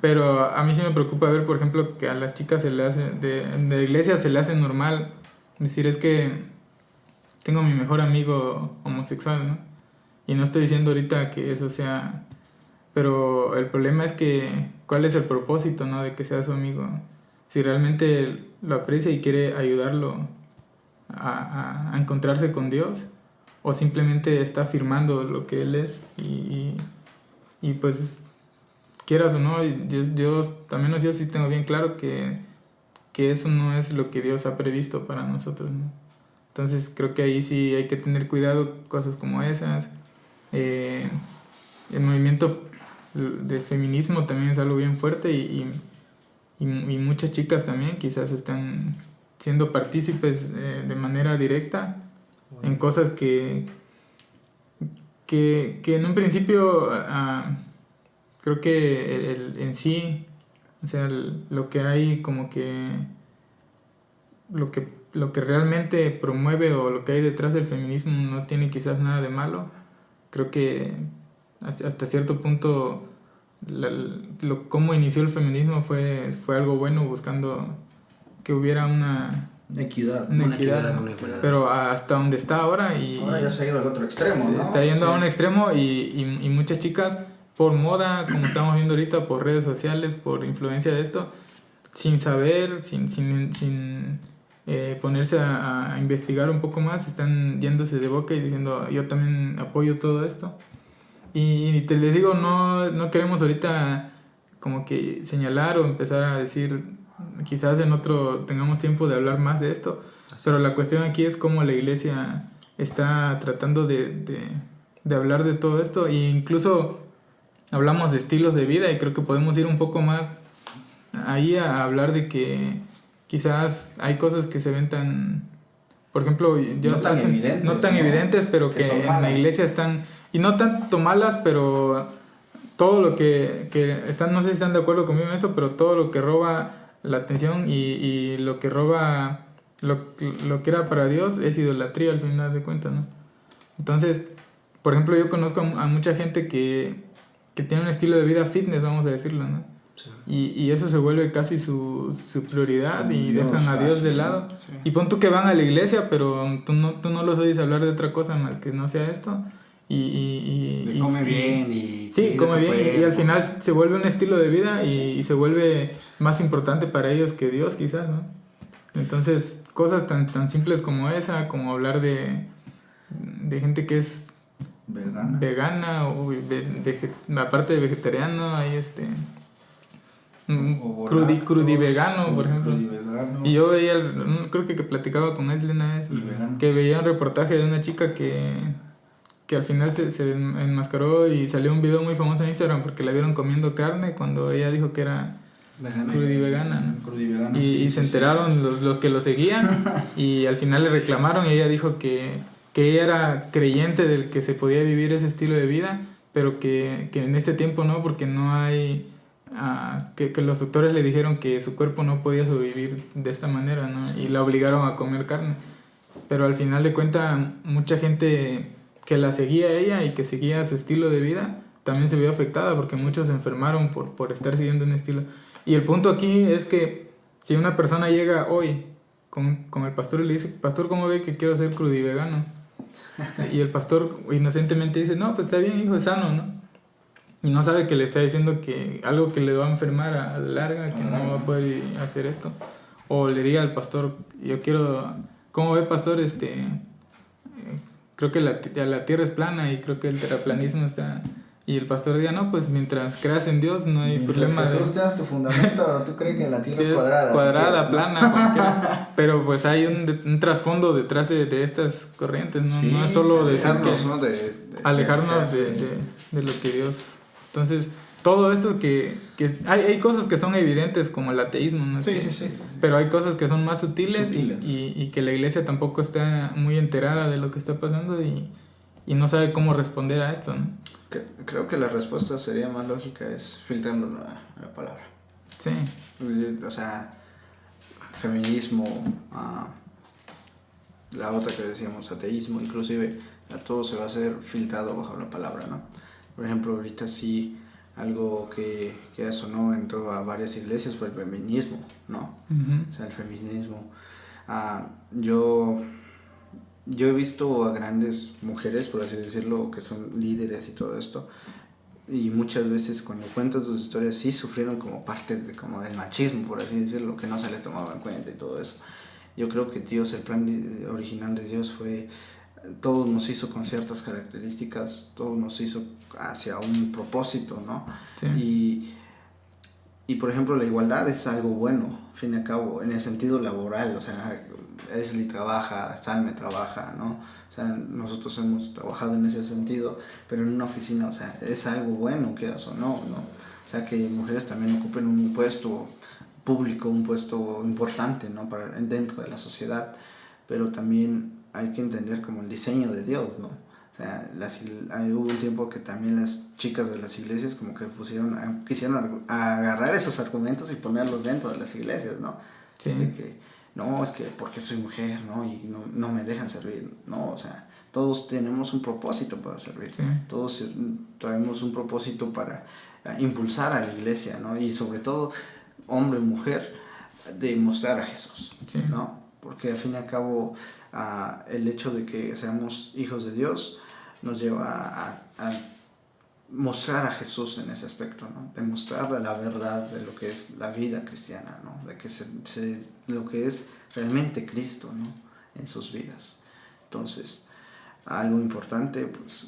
Pero a mí sí me preocupa ver, por ejemplo, que a las chicas se le hace... de la iglesia se le hace normal decir, es que tengo a mi mejor amigo homosexual, ¿no? Y no estoy diciendo ahorita que eso sea pero el problema es que cuál es el propósito, ¿no? De que sea su amigo. Si realmente lo aprecia y quiere ayudarlo a encontrarse con Dios, o simplemente está afirmando lo que él es y pues quieras o no, Dios, también yo sí tengo bien claro que eso no es lo que Dios ha previsto para nosotros, ¿no? Entonces creo que ahí sí hay que tener cuidado, cosas como esas. El movimiento del feminismo también es algo bien fuerte y muchas chicas también quizás están siendo partícipes de manera directa en cosas que en un principio creo que en sí, o sea, lo que hay como que lo que realmente promueve o lo que hay detrás del feminismo no tiene quizás nada de malo. Creo que hasta cierto punto cómo inició el feminismo fue algo bueno, buscando que hubiera una Equidad. Equidad. pero hasta donde está ahora Ahora ya se ha ido al otro extremo, ¿no? está yendo a un extremo y muchas chicas por moda, como estamos viendo ahorita, por redes sociales, por influencia de esto, sin saber, sin ponerse a investigar un poco más, están yéndose de boca y diciendo yo también apoyo todo esto. Y les digo, no queremos ahorita como que señalar o empezar a decir, quizás en otro tengamos tiempo de hablar más de esto, pero la cuestión aquí es cómo la iglesia está tratando de hablar de todo esto, e incluso hablamos de estilos de vida y creo que podemos ir un poco más ahí a hablar de que quizás hay cosas que se ven tan, por ejemplo, no tan evidentes, pero que en la iglesia están, y no tanto malas, pero todo lo que están, no sé si están de acuerdo conmigo en esto, pero todo lo que roba la atención y lo que roba lo que era para Dios es idolatría al final de cuentas, ¿no? Entonces, por ejemplo, yo conozco a mucha gente que tiene un estilo de vida fitness, vamos a decirlo, ¿no? Sí. Y eso se vuelve casi su prioridad y Dios, dejan a Dios de lado. Sí. Y pon tú que van a la iglesia, pero tú no los oyes hablar de otra cosa más que no sea esto. Y come sí, bien y... sí, come bien y al final se vuelve un estilo de vida y se vuelve más importante para ellos que Dios quizás, ¿no? Entonces cosas tan simples como esa, como hablar de gente que es vegana o aparte de vegetariano hay crudivegano, por ejemplo. Y yo veía, creo que platicaba con Leslie una vez, que veía un reportaje de una chica que al final se enmascaró y salió un video muy famoso en Instagram porque la vieron comiendo carne cuando ella dijo que era crudivegana, ¿no? Y se enteraron los que lo seguían y al final le reclamaron y ella dijo que ella era creyente del que se podía vivir ese estilo de vida, pero que en este tiempo no, porque no hay... que los doctores le dijeron que su cuerpo no podía sobrevivir de esta manera, ¿no? Y la obligaron a comer carne. Pero al final de cuentas, mucha gente que la seguía a ella y que seguía su estilo de vida también se vio afectada porque muchos se enfermaron por estar siguiendo un estilo. Y el punto aquí es que si una persona llega hoy con el pastor y le dice, pastor, ¿cómo ve que quiero ser crudivegano? Y el pastor inocentemente dice, no, pues está bien, hijo, es sano, ¿no? Y no sabe que le está diciendo que algo que le va a enfermar a la larga, que no va a poder hacer esto. O le diga al pastor, yo quiero, ¿cómo ve, pastor? Creo que la tierra es plana y creo que el terraplanismo está... Y el pastor diga, no, pues mientras creas en Dios no hay problema. Jesús te das tu fundamento, tú crees que la tierra es cuadrada. Cuadrada, plana, pero pues hay un trasfondo detrás de estas corrientes, ¿no? Sí, No es solo Alejarnos, ¿no? alejarnos de lo que Dios... Entonces, todo esto que hay cosas que son evidentes como el ateísmo, ¿no? Sí. Pero hay cosas que son más sutiles. Y que la iglesia tampoco está muy enterada de lo que está pasando y no sabe cómo responder a esto, ¿no? Creo que la respuesta sería más lógica es filtrando la palabra. Sí. O sea, feminismo, la otra que decíamos, ateísmo, inclusive todo se va a hacer filtrado bajo la palabra, ¿no? Por ejemplo, ahorita sí, algo que sonó entró a varias iglesias fue el feminismo, ¿no? Uh-huh. O sea, el feminismo. Yo he visto a grandes mujeres, por así decirlo, que son líderes y todo esto, y muchas veces cuando cuentan sus historias sí sufrieron como parte como del machismo, por así decirlo, que no se les tomaba en cuenta y todo eso. Yo creo que Dios, el plan original de Dios fue, todos nos hizo con ciertas características, todos nos hizo hacia un propósito, ¿no? Sí. Y por ejemplo la igualdad es algo bueno, al fin y al cabo, en el sentido laboral, o sea, Esli trabaja, Salme trabaja, ¿no? O sea, nosotros hemos trabajado en ese sentido, pero en una oficina, o sea, es algo bueno, quieras o no, ¿no? O sea, que mujeres también ocupen un puesto público, un puesto importante, ¿no? Dentro de la sociedad, pero también hay que entender como el diseño de Dios, ¿no? O sea, hubo un tiempo que también las chicas de las iglesias como que quisieron agarrar esos argumentos y ponerlos dentro de las iglesias, ¿no? Sí. De que, no, es que porque soy mujer, ¿no? Y no me dejan servir, ¿no? O sea, todos tenemos un propósito para servir, Sí. todos traemos un propósito para impulsar a la iglesia, ¿no? Y sobre todo, hombre y mujer, de mostrar a Jesús, Sí. ¿no? Porque al fin y al cabo, el hecho de que seamos hijos de Dios nos lleva a mostrar a Jesús en ese aspecto, ¿no? De mostrarle la verdad de lo que es la vida cristiana, ¿no? De que lo que es realmente Cristo, ¿no? En sus vidas. Entonces, algo importante pues,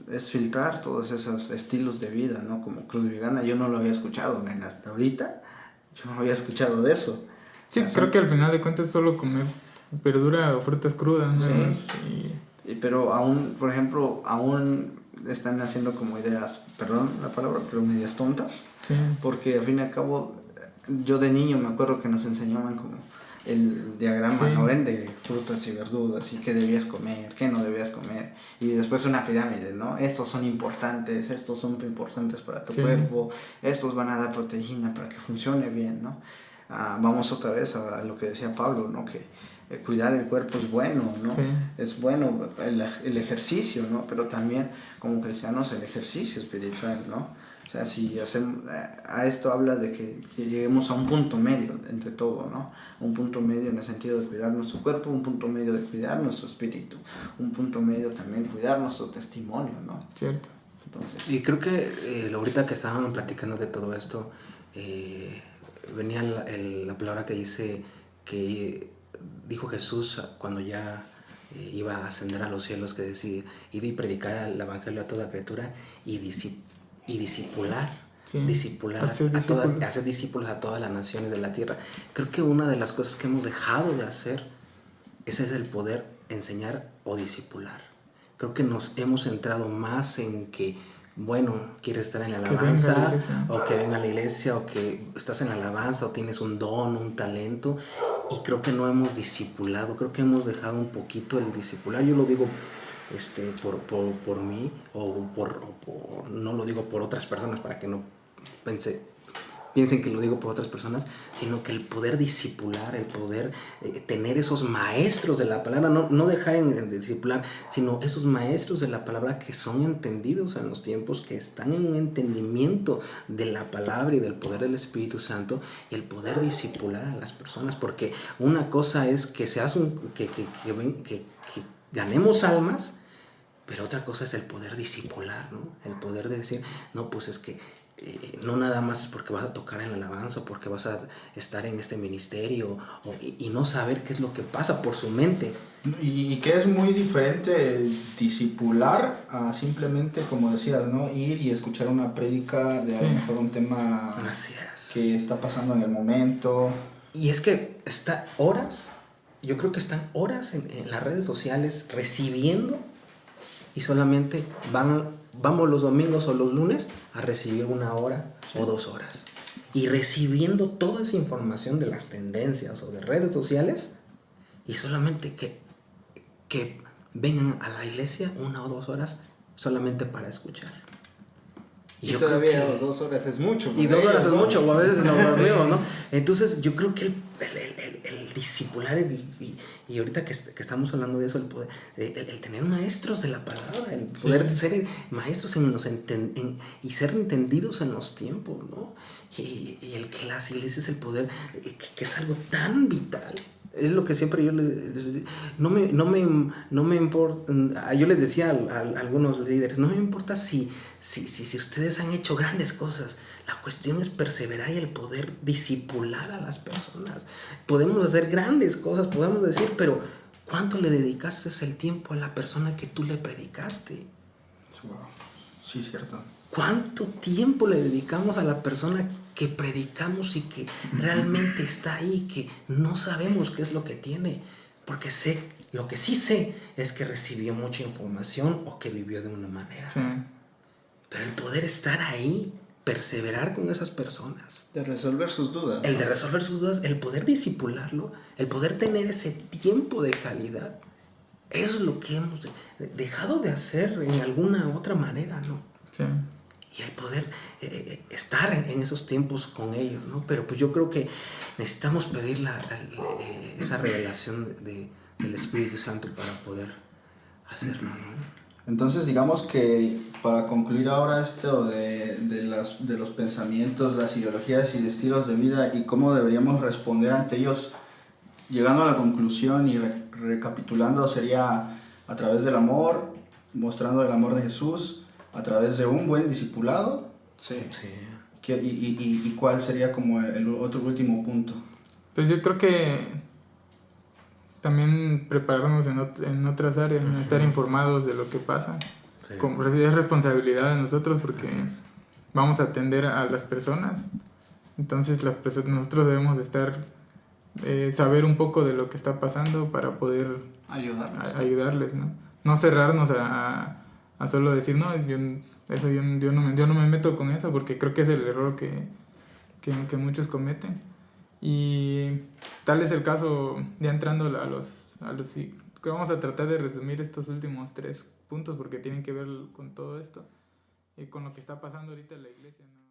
es filtrar todos esos estilos de vida, ¿no? Como Cruz Vegana, yo no lo había escuchado, hasta ahorita yo no había escuchado de eso. Sí, Así, creo que al final de cuentas solo comer verdura o frutas crudas, ¿no? Sí. Pero aún, por ejemplo, aún están haciendo como ideas, perdón la palabra, pero medias tontas. Sí. Porque al fin y al cabo, yo de niño me acuerdo que nos enseñaban como el diagrama, Sí. ¿no ven? De frutas y verduras y qué debías comer, qué no debías comer. Y después una pirámide, ¿no? Estos son importantes para tu Sí. cuerpo, estos van a dar proteína para que funcione bien, ¿no? Vamos otra vez a lo que decía Pablo, ¿no? Que cuidar el cuerpo es bueno, ¿no? Sí. Es bueno el ejercicio, ¿no? Pero también como cristianos el ejercicio espiritual, ¿no? O sea, si hacemos, a esto habla de que lleguemos a un punto medio entre todo, ¿no? Un punto medio en el sentido de cuidar nuestro cuerpo, un punto medio de cuidar nuestro espíritu, un punto medio también cuidar nuestro testimonio, ¿no? Cierto. Entonces, Y creo que ahorita que estaban platicando de todo esto, venía la palabra que dice que dijo Jesús cuando ya iba a ascender a los cielos, que decía, id y predicar el evangelio a toda criatura y discipular, Sí. hacer discípulos a todas las naciones de la tierra. Creo que una de las cosas que hemos dejado de hacer, ese es el poder enseñar o discipular. Creo que nos hemos centrado más en que, bueno, quieres estar en la alabanza, o que venga a la iglesia, o que estás en la alabanza, o tienes un don, un talento, y creo que no hemos discipulado, creo que hemos dejado un poquito el discipular. Yo lo digo por mí, o no lo digo por otras personas para que no piensen que lo digo por otras personas, sino que el poder discipular, el poder tener esos maestros de la palabra, no dejar de discipular, sino esos maestros de la palabra que son entendidos en los tiempos, que están en un entendimiento de la palabra y del poder del Espíritu Santo, y el poder discipular a las personas, porque una cosa es que que ganemos almas, pero otra cosa es el poder discipular, ¿no? El poder de decir, no, pues es que no nada más es porque vas a tocar en la alabanza o porque vas a estar en este ministerio y no saber qué es lo que pasa por su mente. Y que es muy diferente discipular a simplemente, como decías, ¿no? Ir y escuchar una prédica de a lo mejor un tema que está pasando en el momento. Y es que yo creo que están horas en las redes sociales recibiendo, y solamente vamos los domingos o los lunes a recibir 1 hora o 2 horas. Y recibiendo toda esa información de las tendencias o de redes sociales, y solamente que vengan a la iglesia 1 o 2 horas solamente para escuchar. Y todavía 2 horas es mucho. Y 2 horas es mucho, o a veces no dormimos, ¿no? Entonces yo creo que el discipular, y ahorita que estamos hablando de eso, el poder, el tener maestros de la palabra, el poder ser maestros y ser entendidos en los tiempos, ¿no? Y el que las iglesias, el poder, que es algo tan vital, Es lo que siempre yo les digo. No me importa. Yo les decía a algunos líderes, no me importa si ustedes han hecho grandes cosas. La cuestión es perseverar y el poder disipular a las personas. Podemos hacer grandes cosas, podemos decir, pero ¿cuánto le dedicaste el tiempo a la persona que tú le predicaste? Wow. Sí, cierto. ¿Cuánto tiempo le dedicamos a la persona que predicamos y que realmente está ahí, que no sabemos qué es lo que tiene? Porque lo que sí sé es que recibió mucha información o que vivió de una manera. Sí. Pero el poder estar ahí, perseverar con esas personas. De resolver sus dudas. El de resolver sus dudas, el poder disipularlo, el poder tener ese tiempo de calidad. Eso es lo que hemos dejado de hacer en alguna otra manera, ¿no? Sí. Y el poder estar en esos tiempos con ellos, ¿no? Pero pues yo creo que necesitamos pedir esa revelación del Espíritu Santo para poder hacerlo, ¿no? Entonces, digamos que para concluir ahora esto de los pensamientos, las ideologías y de estilos de vida y cómo deberíamos responder ante ellos, llegando a la conclusión y recapitulando, sería a través del amor, mostrando el amor de Jesús, a través de un buen discipulado. Sí. ¿Y cuál sería como el otro último punto? Pues yo creo que también prepararnos en otras áreas, ¿no? Estar informados de lo que pasa. Sí. Es responsabilidad de nosotros porque vamos a atender a las personas. Entonces nosotros debemos de saber un poco de lo que está pasando para poder ayudarles, ¿no? No cerrarnos a solo decir, no, yo no me meto con eso, porque creo que es el error que muchos cometen. Y tal es el caso, ya entrando a los que vamos a tratar de resumir estos últimos 3 puntos, porque tienen que ver con todo esto y con lo que está pasando ahorita en la iglesia, ¿no?